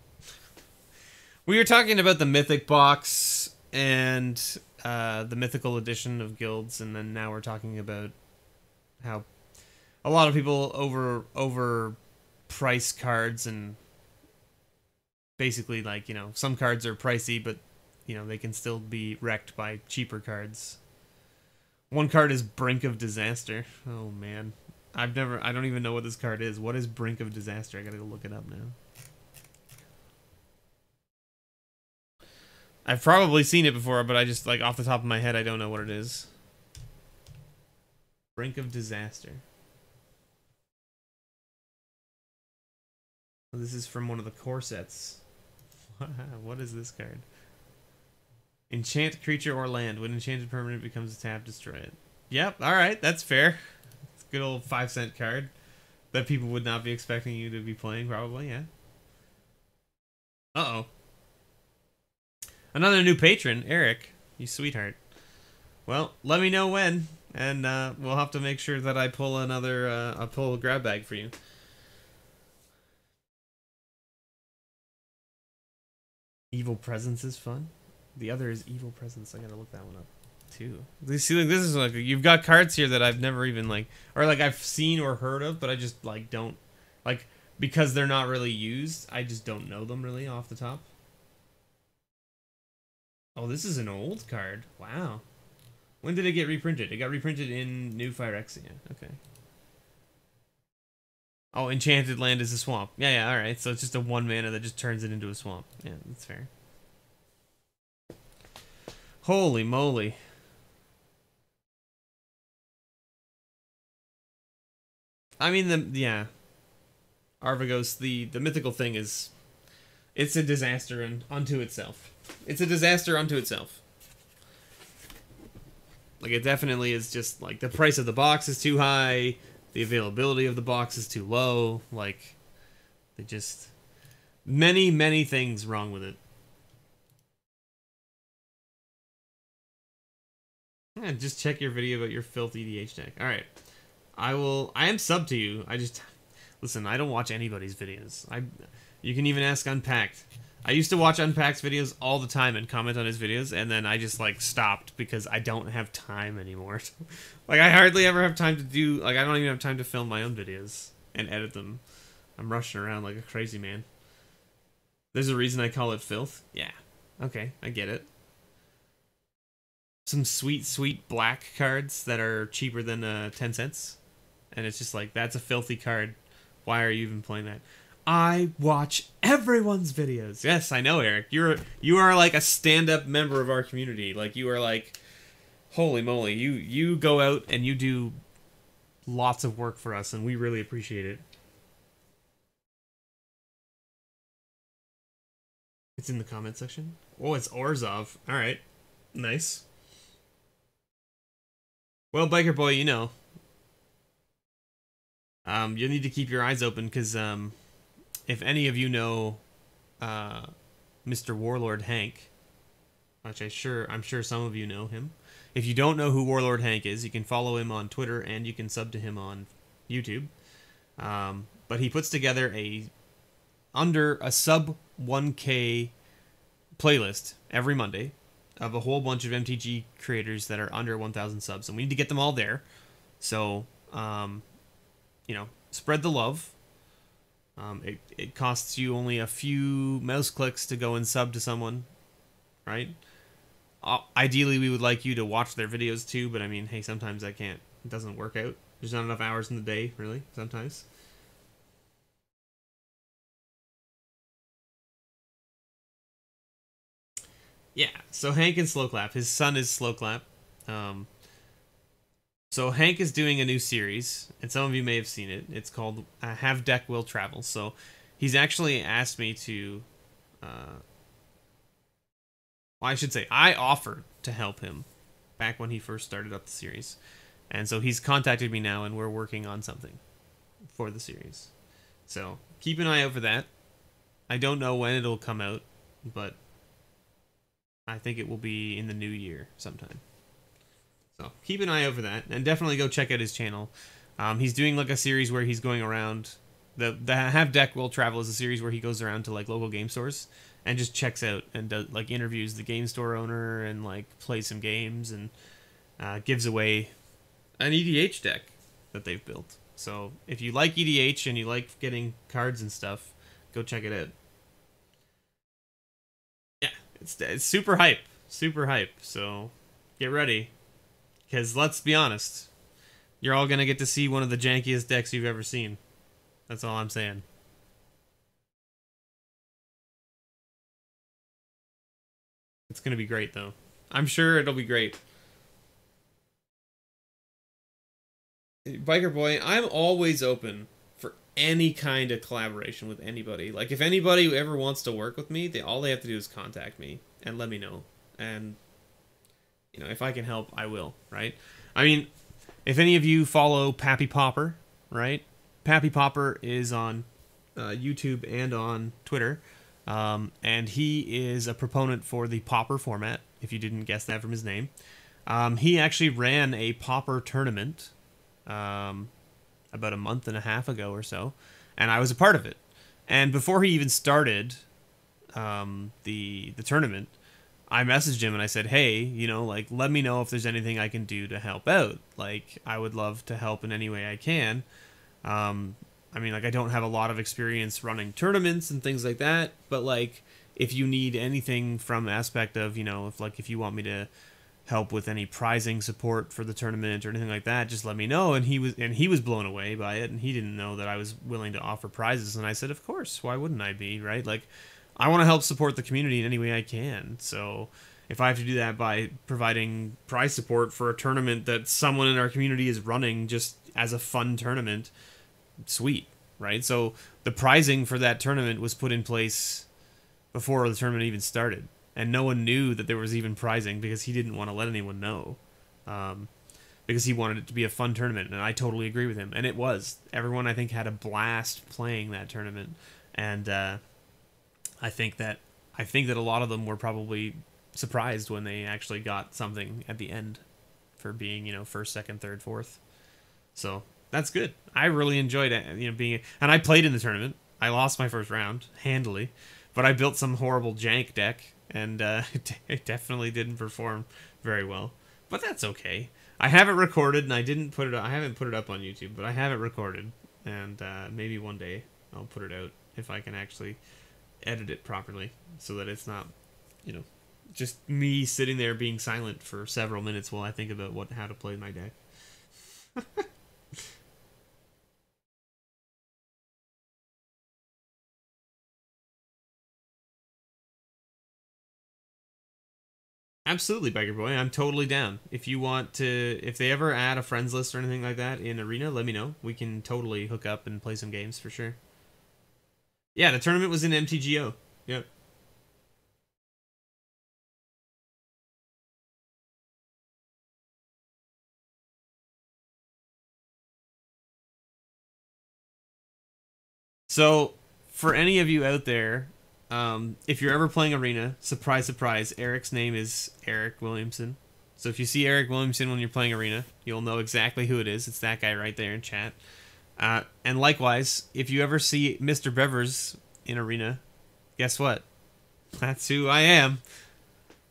We were talking about the Mythic box, and the mythical edition of guilds, and then now we're talking about how a lot of people over price cards, and basically, like, you know, some cards are pricey, but, you know, they can still be wrecked by cheaper cards. One card is Brink of Disaster. Oh man, I don't even know what this card is. What is Brink of Disaster? I gotta go look it up now. I've probably seen it before, but I just, like, off the top of my head, I don't know what it is. Brink of Disaster. This is from one of the core sets. What is this card? Enchant creature or land. When enchanted permanent becomes a tap, destroy it. Yep, alright, that's fair. It's a good old 5-cent card that people would not be expecting you to be playing, probably, yeah. Uh-oh. Another new patron, Eric. You sweetheart. Well, let me know when, and we'll have to make sure that I pull another, I'll pull a grab bag for you. Evil Presence is fun. The other is Evil Presence. I gotta look that one up too. See, like, this is like, you've got cards here that I've never even, like, or like I've seen or heard of, but I just, like, don't, like, because they're not really used, I just don't know them really off the top. Oh, this is an old card. Wow. When did it get reprinted? It got reprinted in New Phyrexia. Okay. Oh, Enchanted Land is a swamp. Yeah, yeah, alright. So it's just a 1 mana that just turns it into a swamp. Yeah, that's fair. Holy moly. I mean, yeah. Arvagos, the mythical thing is... It's a disaster unto itself. It's a disaster unto itself. Like, it definitely is just, like, the price of the box is too high, the availability of the box is too low, like, they just... Many, many things wrong with it. Yeah, just check your video about your filth EDH deck. Alright. I am sub to you. Listen, I don't watch anybody's videos. You can even ask Unpacked. I used to watch Unpacked's videos all the time and comment on his videos, and then I just, like, stopped because I don't have time anymore. Like, I hardly ever have time to do, like, I don't even have time to film my own videos and edit them. I'm rushing around like a crazy man. There's a reason I call it filth? Yeah. Okay, I get it. Some sweet, sweet black cards that are cheaper than 10 cents. And it's just like, that's a filthy card. Why are you even playing that? I watch everyone's videos. Yes, I know, Eric. You are like a stand-up member of our community. Like, you are like, holy moly. You go out and you do lots of work for us, and we really appreciate it. It's in the comment section. Oh, it's Orzhov. All right. Nice. Well, Biker Boy, you know. You need to keep your eyes open, because if any of you know Mr. Warlord Hank, which I'm sure some of you know him. If you don't know who Warlord Hank is, you can follow him on Twitter and you can sub to him on YouTube. But he puts together under a sub 1K playlist every Monday of a whole bunch of MTG creators that are under 1,000 subs, and we need to get them all there. So, you know, spread the love. It costs you only a few mouse clicks to go and sub to someone, right? Ideally, we would like you to watch their videos too, but I mean, hey, sometimes I can't. It doesn't work out. There's not enough hours in the day, really, sometimes. Yeah, so Hank and Slowclap. His son is Slowclap. So Hank is doing a new series, and some of you may have seen it. It's called Have Deck Will Travel. So he's actually asked me to... well, I should say, I offered to help him back when he first started up the series. And so he's contacted me now, and we're working on something for the series. So keep an eye out for that. I don't know when it'll come out, but I think it will be in the new year sometime. So keep an eye out for that, and definitely go check out his channel. He's doing like a series where he's going around. The Have Deck Will Travel is a series where he goes around to like local game stores and just checks out and does, like, interviews the game store owner and like plays some games and gives away an EDH deck that they've built. So if you like EDH and you like getting cards and stuff, go check it out. Yeah, it's super hype, super hype. So get ready, because let's be honest, you're all gonna get to see one of the jankiest decks you've ever seen. That's all I'm saying. It's gonna be great though. I'm sure it'll be great. Biker Boy, I'm always open for any kind of collaboration with anybody. Like, if anybody ever wants to work with me, all they have to do is contact me and let me know. And, you know, if I can help, I will, right? I mean, if any of you follow Pappy Popper, right? Pappy Popper is on YouTube and on Twitter. And he is a proponent for the Pauper format, if you didn't guess that from his name. He actually ran a Pauper tournament about a month and a half ago or so, and I was a part of it. And before he even started the tournament, I messaged him and I said, hey, you know, like, let me know if there's anything I can do to help out. Like, I would love to help in any way I can. I mean, like, I don't have a lot of experience running tournaments and things like that, but, like, if you need anything from the aspect of, you know, if you want me to help with any prizing support for the tournament or anything like that, just let me know. And he was blown away by it, and he didn't know that I was willing to offer prizes. And I said, of course, why wouldn't I be, right? Like, I want to help support the community in any way I can. So if I have to do that by providing prize support for a tournament that someone in our community is running just as a fun tournament, sweet, right? So the prizing for that tournament was put in place before the tournament even started, and no one knew that there was even prizing because he didn't want to let anyone know, because he wanted it to be a fun tournament. And I totally agree with him, and it was. Everyone, I think, had a blast playing that tournament, and I think that a lot of them were probably surprised when they actually got something at the end for being, you know, first, second, third, fourth. So that's good. I really enjoyed it, you know, and I played in the tournament. I lost my first round handily, but I built some horrible jank deck, and it definitely didn't perform very well. But that's okay. I have it recorded, and I haven't put it up on YouTube, but I have it recorded, and maybe one day I'll put it out if I can actually edit it properly, so that it's not, you know, just me sitting there being silent for several minutes while I think about how to play my deck. Absolutely, Biker Boy. I'm totally down. If they ever add a friends list or anything like that in Arena, let me know. We can totally hook up and play some games for sure. Yeah, the tournament was in MTGO. Yep. So, for any of you out there, if you're ever playing Arena, surprise, surprise, Eric's name is Eric Williamson. So if you see Eric Williamson when you're playing Arena, you'll know exactly who it is. It's that guy right there in chat. And likewise, if you ever see MrBevers in Arena, guess what? That's who I am.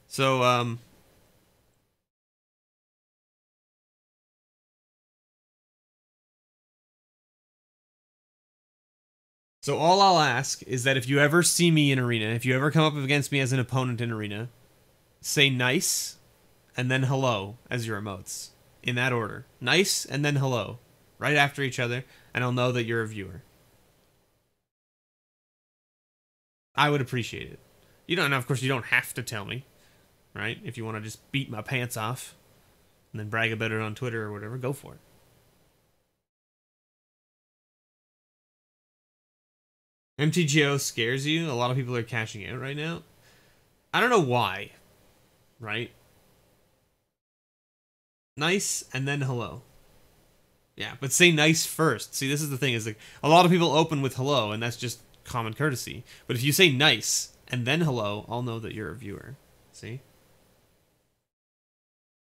So, all I'll ask is that if you ever see me in Arena, if you ever come up against me as an opponent in Arena, say nice and then hello as your emotes. In that order. Nice and then hello. Right after each other, and I'll know that you're a viewer. I would appreciate it. You don't, and of course, you don't have to tell me, right? If you want to just beat my pants off and then brag about it on Twitter or whatever, go for it. MTGO scares you. A lot of people are cashing out right now. I don't know why, right? Nice and then hello. Yeah, but say nice first. See, this is the thing, is like a lot of people open with hello, and that's just common courtesy. But if you say nice and then hello, I'll know that you're a viewer. See?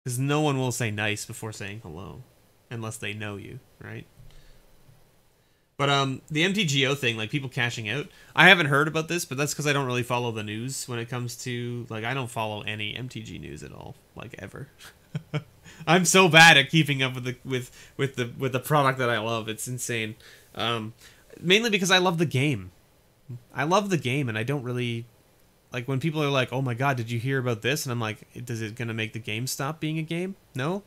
Because no one will say nice before saying hello, unless they know you, right? But the MTGO thing, like people cashing out, I haven't heard about this, but that's because I don't really follow the news when it comes to, like, I don't follow any MTG news at all, like, ever. I'm so bad at keeping up with the product that I love. It's insane. Mainly because I love the game. I love the game, and I don't really, like, when people are like, "Oh my God, did you hear about this?" and I'm like, "Does it gonna make the game stop being a game?" No,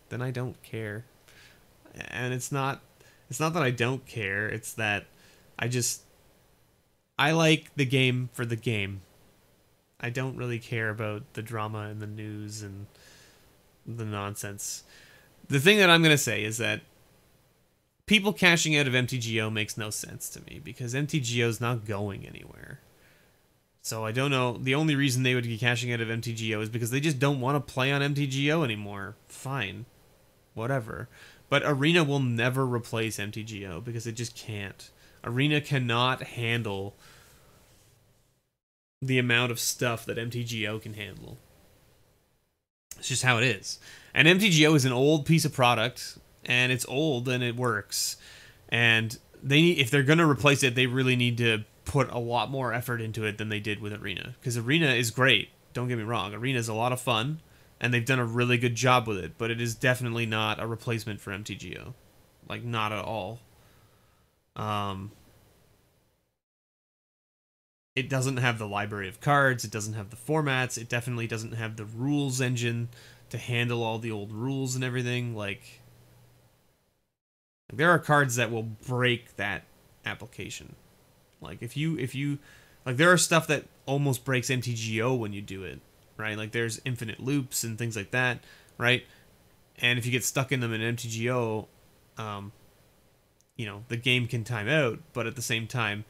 then I don't care. And it's not that I don't care. It's that I like the game for the game. I don't really care about the drama and the news and the nonsense. The thing that I'm going to say is that people cashing out of MTGO makes no sense to me because MTGO is not going anywhere. So I don't know. The only reason they would be cashing out of MTGO is because they just don't want to play on MTGO anymore. Fine. Whatever. But Arena will never replace MTGO because it just can't. Arena cannot handle the amount of stuff that MTGO can handle. It's just how it is. And MTGO is an old piece of product, and it's old and it works. And if they're going to replace it, they really need to put a lot more effort into it than they did with Arena. Because Arena is great. Don't get me wrong. Arena is a lot of fun. And they've done a really good job with it, but it is definitely not a replacement for MTGO. Like, not at all. It doesn't have the library of cards, it doesn't have the formats, it definitely doesn't have the rules engine to handle all the old rules and everything. Like, there are cards that will break that application. Like, if you like, there are stuff that almost breaks MTGO when you do it. Right, like there's infinite loops and things like that, right? And if you get stuck in them in MTGO, you know, the game can time out, but at the same time,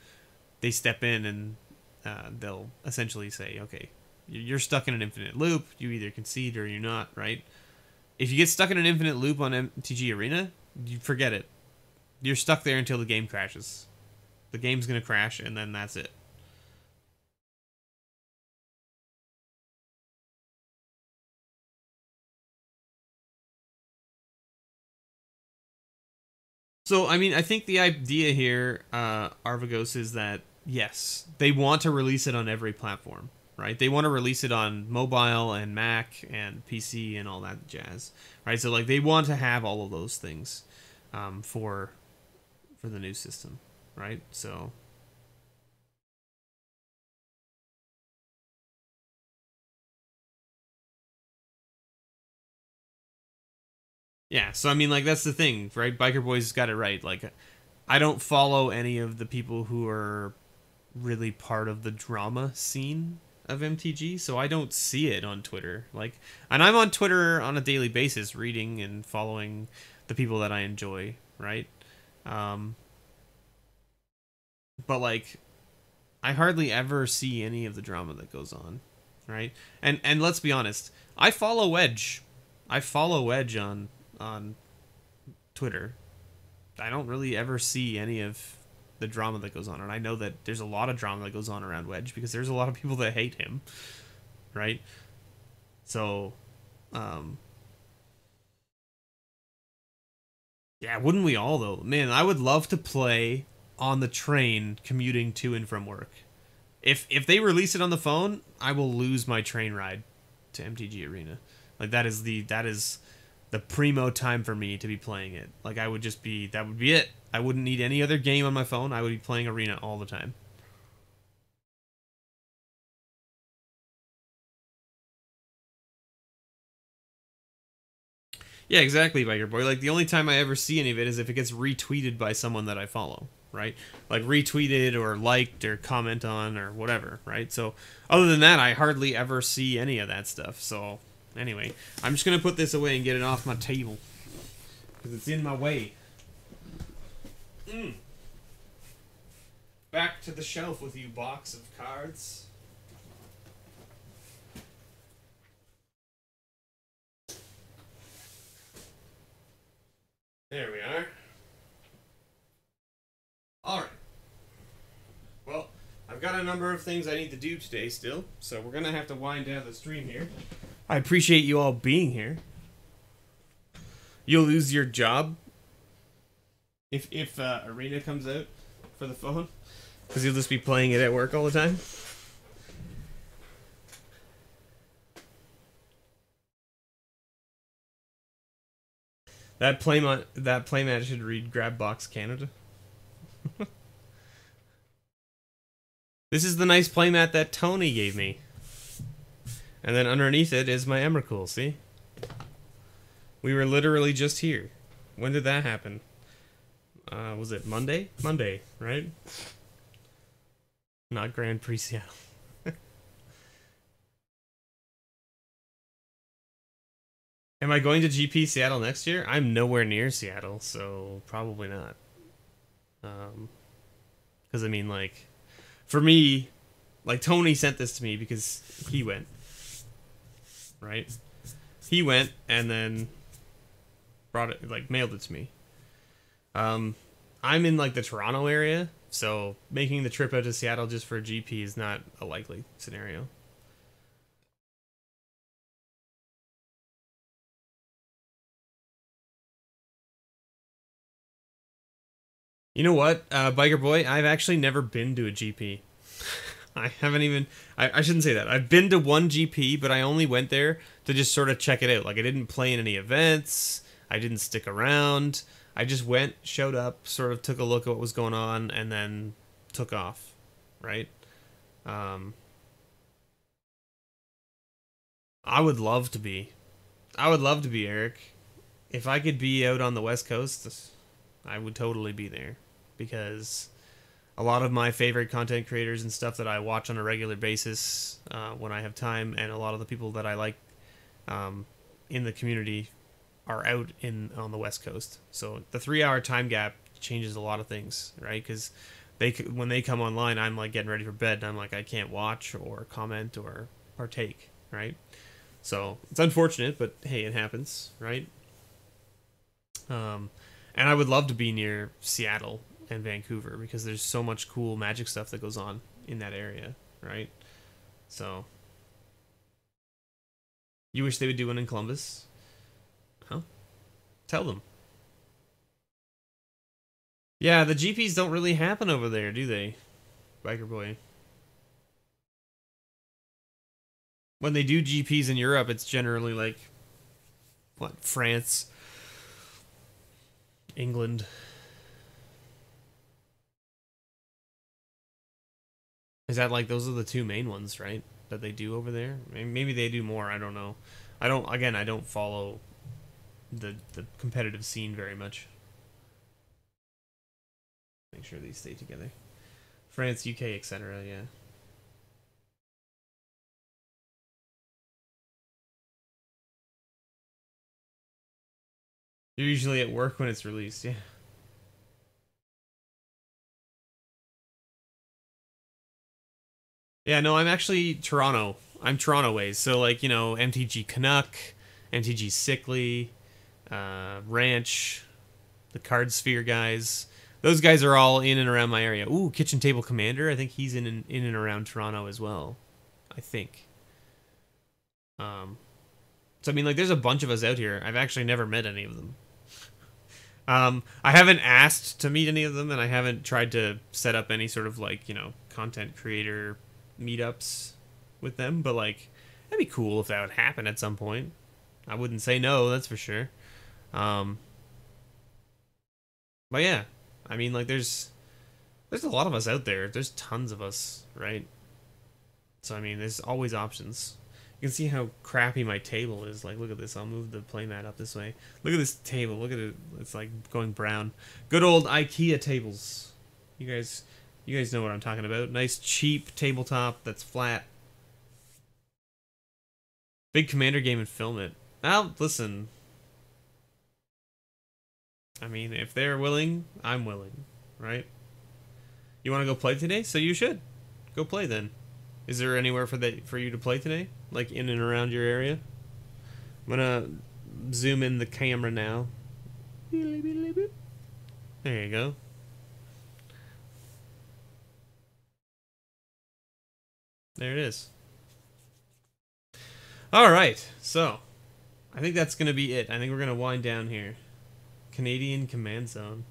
they step in and they'll essentially say, okay, you're stuck in an infinite loop, you either concede or you're not, right? If you get stuck in an infinite loop on MTG Arena, you forget it. You're stuck there until the game crashes. The game's gonna crash, and then that's it. So, I mean, I think the idea here, Arvagos, is that, yes, they want to release it on every platform, right? They want to release it on mobile and Mac and PC and all that jazz, right? So, like, they want to have all of those things for the new system, right? So... yeah, so I mean, like, that's the thing, right? Biker Boys got it right. Like, I don't follow any of the people who are really part of the drama scene of MTG, so I don't see it on Twitter. Like, and I'm on Twitter on a daily basis, reading and following the people that I enjoy, right? But, like, I hardly ever see any of the drama that goes on, right? And let's be honest, I follow Wedge. I follow Wedge on Twitter. I don't really ever see any of the drama that goes on, and I know that there's a lot of drama that goes on around Wedge because there's a lot of people that hate him, right? So, yeah, wouldn't we all though? Man, I would love to play on the train commuting to and from work. If they release it on the phone, I will lose my train ride to MTG Arena. Like, that is the primo time for me to be playing it. Like, that would be it. I wouldn't need any other game on my phone. I would be playing Arena all the time. Yeah, exactly, Biker Boy. Like, the only time I ever see any of it is if it gets retweeted by someone that I follow, right? Like, retweeted or liked or comment on or whatever, right? So, other than that, I hardly ever see any of that stuff. So, anyway, I'm just going to put this away and get it off my table. Because it's in my way. Back to the shelf with you, box of cards. There we are. Alright. Well, I've got a number of things I need to do today still, so we're going to have to wind down the stream here. I appreciate you all being here. You'll lose your job If Arena comes out for the phone, because he'll just be playing it at work all the time. That playmat should read Grab Box Canada. This is the nice playmat that Tony gave me. And then underneath it is my Emrakul, see? We were literally just here. When did that happen? Was it Monday? Monday, right? Not Grand Prix Seattle. Am I going to GP Seattle next year? I'm nowhere near Seattle, so probably not. Because I mean, like, for me, like, Tony sent this to me because he went. Right? He went and then brought it, like, mailed it to me. I'm in, like, the Toronto area, so making the trip out to Seattle just for a GP is not a likely scenario. You know what, Biker Boy? I've actually never been to a GP. I haven't even... I shouldn't say that. I've been to one GP, but I only went there to just sort of check it out. Like, I didn't play in any events. I didn't stick around. I just went, showed up, sort of took a look at what was going on, and then took off. Right? I would love to be. I would love to be, Eric. If I could be out on the West Coast, I would totally be there. Because a lot of my favorite content creators and stuff that I watch on a regular basis when I have time, and a lot of the people that I like in the community are out on the West Coast. So the 3-hour time gap changes a lot of things, right? Because when they come online, I'm like getting ready for bed, and I'm like, I can't watch or comment or partake, right? So it's unfortunate, but hey, it happens, right? And I would love to be near Seattle and Vancouver because there's so much cool Magic stuff that goes on in that area, right? So you wish they would do one in Columbus? Huh? Tell them. Yeah, the GPs don't really happen over there, do they? Biker Boy. When they do GPs in Europe, it's generally like, what, France, England. Is that like, those are the two main ones, right? That they do over there? Maybe they do more, I don't know. I don't follow the competitive scene very much. Make sure these stay together. France, UK, etc., yeah. You're usually at work when it's released, yeah. Yeah, no, I'm actually Toronto. I'm Toronto ways. So, like, you know, MTG Canuck, MTG Sickly, Ranch, the Card Sphere guys. Those guys are all in and around my area. Ooh, Kitchen Table Commander. I think he's in and around Toronto as well. I think. So, I mean, like, there's a bunch of us out here. I've actually never met any of them. I haven't asked to meet any of them, and I haven't tried to set up any sort of, like, you know, content creator meetups with them, but, like, that'd be cool if that would happen at some point. I wouldn't say no, that's for sure. But yeah, I mean, like, there's a lot of us out there. There's tons of us, right? So, I mean, there's always options. You can see how crappy my table is. Like, look at this. I'll move the playmat up this way. Look at this table. Look at it. It's like going brown. Good old IKEA tables. You guys know what I'm talking about. Nice, cheap tabletop that's flat. Big Commander game and film it. Well, listen. I mean, if they're willing, I'm willing, right? You want to go play today? So you should. Go play then. Is there anywhere for you to play today? Like in and around your area? I'm gonna zoom in the camera now. There you go. There it is. Alright, so I think that's gonna be it. I think we're gonna wind down here. Canadian Command Zone.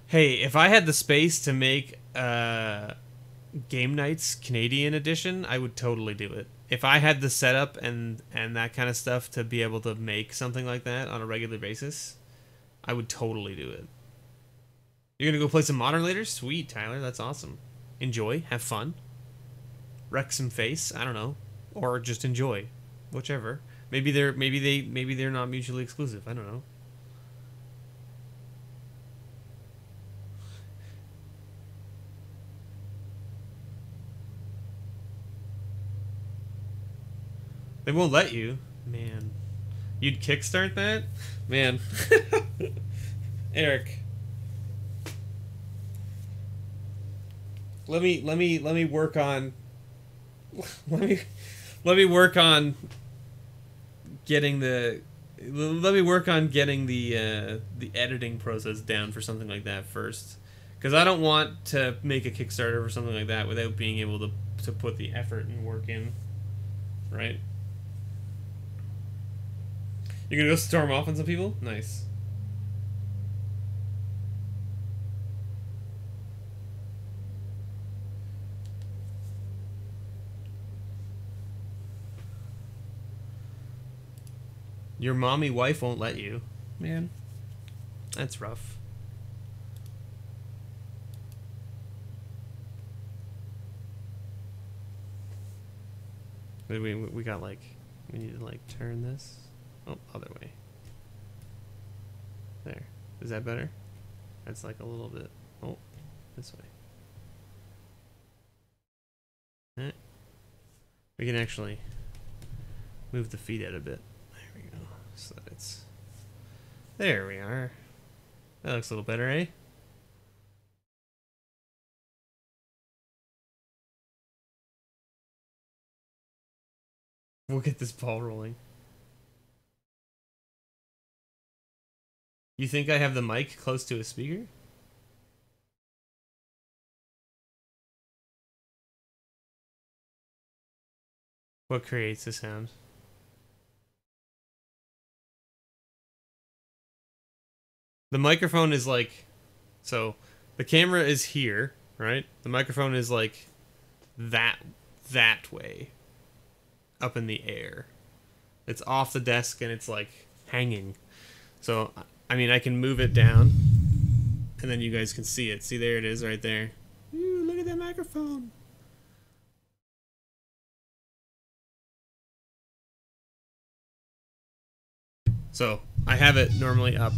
Hey, if I had the space to make Game Nights Canadian edition, I would totally do it. If I had the setup and that kind of stuff to be able to make something like that on a regular basis, I would totally do it. You're gonna go play some Modern later? Sweet, Tyler. That's awesome. Enjoy. Have fun. Wreck some face. I don't know, or just enjoy, whichever. Maybe they're not mutually exclusive. I don't know. They won't let you, man. You'd kickstart that, man. Eric. Let me work on let me work on getting the editing process down for something like that first, because I don't want to make a Kickstarter for something like that without being able to put the effort and work in, right? You're gonna go storm off on some people? Nice. Your mommy wife won't let you. Man, that's rough. We got like, we need to like turn this. Oh, other way. There. Is that better? That's like a little bit. Oh, this way. Eh. We can actually move the feet out a bit. There we go. So that it's... There we are. That looks a little better, eh? We'll get this ball rolling. You think I have the mic close to a speaker? What creates the sound? The microphone is like... So, the camera is here, right? The microphone is like that way. Up in the air. It's off the desk and it's like hanging. So... I mean, I can move it down, and then you guys can see it. See, there it is right there. Ooh, look at that microphone. So, I have it normally up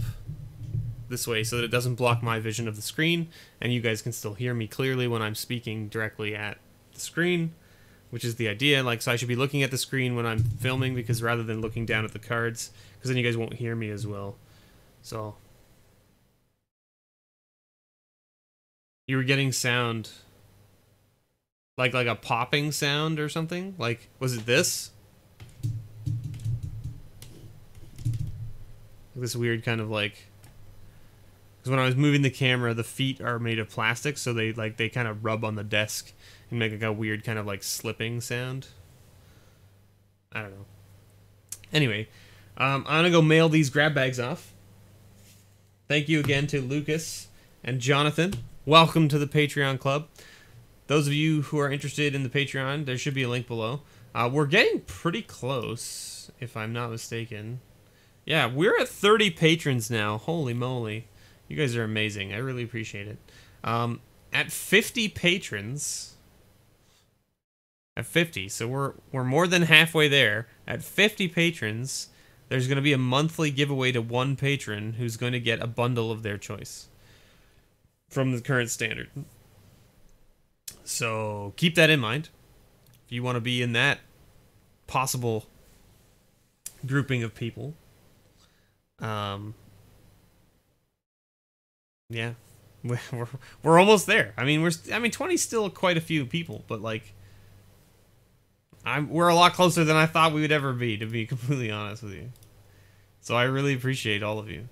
this way so that it doesn't block my vision of the screen, and you guys can still hear me clearly when I'm speaking directly at the screen, which is the idea. Like, so I should be looking at the screen when I'm filming, because rather than looking down at the cards, because then you guys won't hear me as well. So, you were getting sound, like a popping sound or something? Like, was it this? This weird kind of like, because when I was moving the camera, the feet are made of plastic, so they kind of rub on the desk and make like a weird kind of like slipping sound. I don't know. Anyway, I'm gonna go mail these grab bags off. Thank you again to Lucas and Jonathon. Welcome to the Patreon Club. Those of you who are interested in the Patreon, there should be a link below. We're getting pretty close, if I'm not mistaken. Yeah, we're at 30 patrons now. Holy moly. You guys are amazing. I really appreciate it. At 50 patrons... At 50, so we're more than halfway there. At 50 patrons... There's going to be a monthly giveaway to one patron who's going to get a bundle of their choice from the current standard. So keep that in mind if you want to be in that possible grouping of people. Yeah, we're almost there. I mean, 20 is still quite a few people, but like, we're a lot closer than I thought we would ever be, to be completely honest with you. So I really appreciate all of you.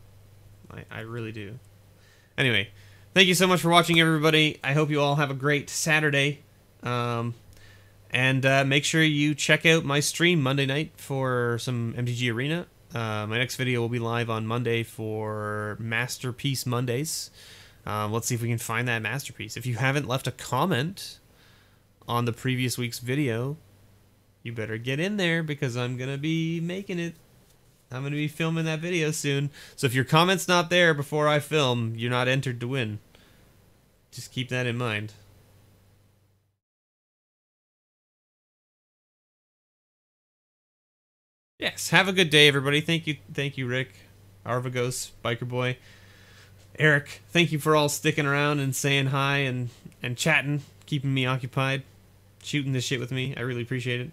I really do. Anyway, thank you so much for watching, everybody. I hope you all have a great Saturday. And make sure you check out my stream Monday night for some MTG Arena. My next video will be live on Monday for Masterpiece Mondays. Let's see if we can find that masterpiece. If you haven't left a comment on the previous week's video, you better get in there because I'm going to be making it. I'm going to be filming that video soon. So if your comment's not there before I film, you're not entered to win. Just keep that in mind. Yes, have a good day, everybody. Thank you, Rick, Arvagos, Biker Boy, Eric. Thank you for all sticking around and saying hi and chatting, keeping me occupied, shooting this shit with me. I really appreciate it.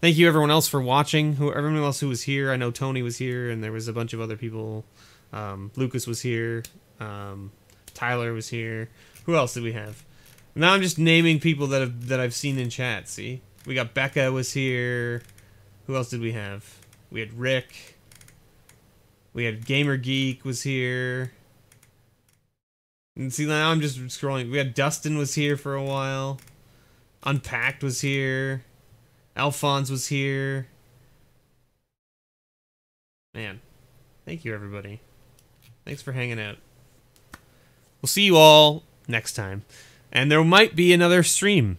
Thank you, everyone else, for watching. Everyone else who was here. I know Tony was here, and there was a bunch of other people. Lucas was here. Tyler was here. Who else did we have? Now I'm just naming people that I've seen in chat. See, we got Becca was here. Who else did we have? We had Rick. We had Gamer Geek was here. And see, now I'm just scrolling. We had Dustin was here for a while. Unpacked was here. Alphonse was here. Man, thank you, everybody. Thanks for hanging out. We'll see you all next time. And there might be another stream.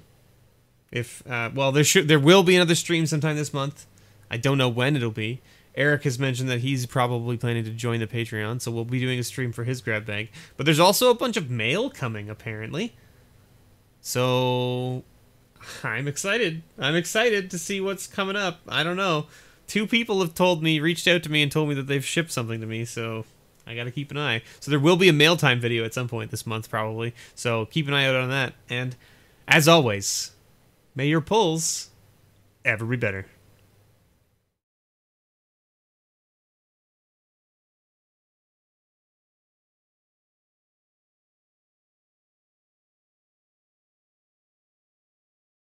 If well, there will be another stream sometime this month. I don't know when it'll be. Eric has mentioned that he's probably planning to join the Patreon, so we'll be doing a stream for his grab bag. But there's also a bunch of mail coming, apparently. So I'm excited. I'm excited to see what's coming up. I don't know. 2 people have reached out to me and told me that they've shipped something to me, so I gotta keep an eye. So there will be a mail time video at some point this month, probably. So keep an eye out on that. And as always, may your pulls ever be better.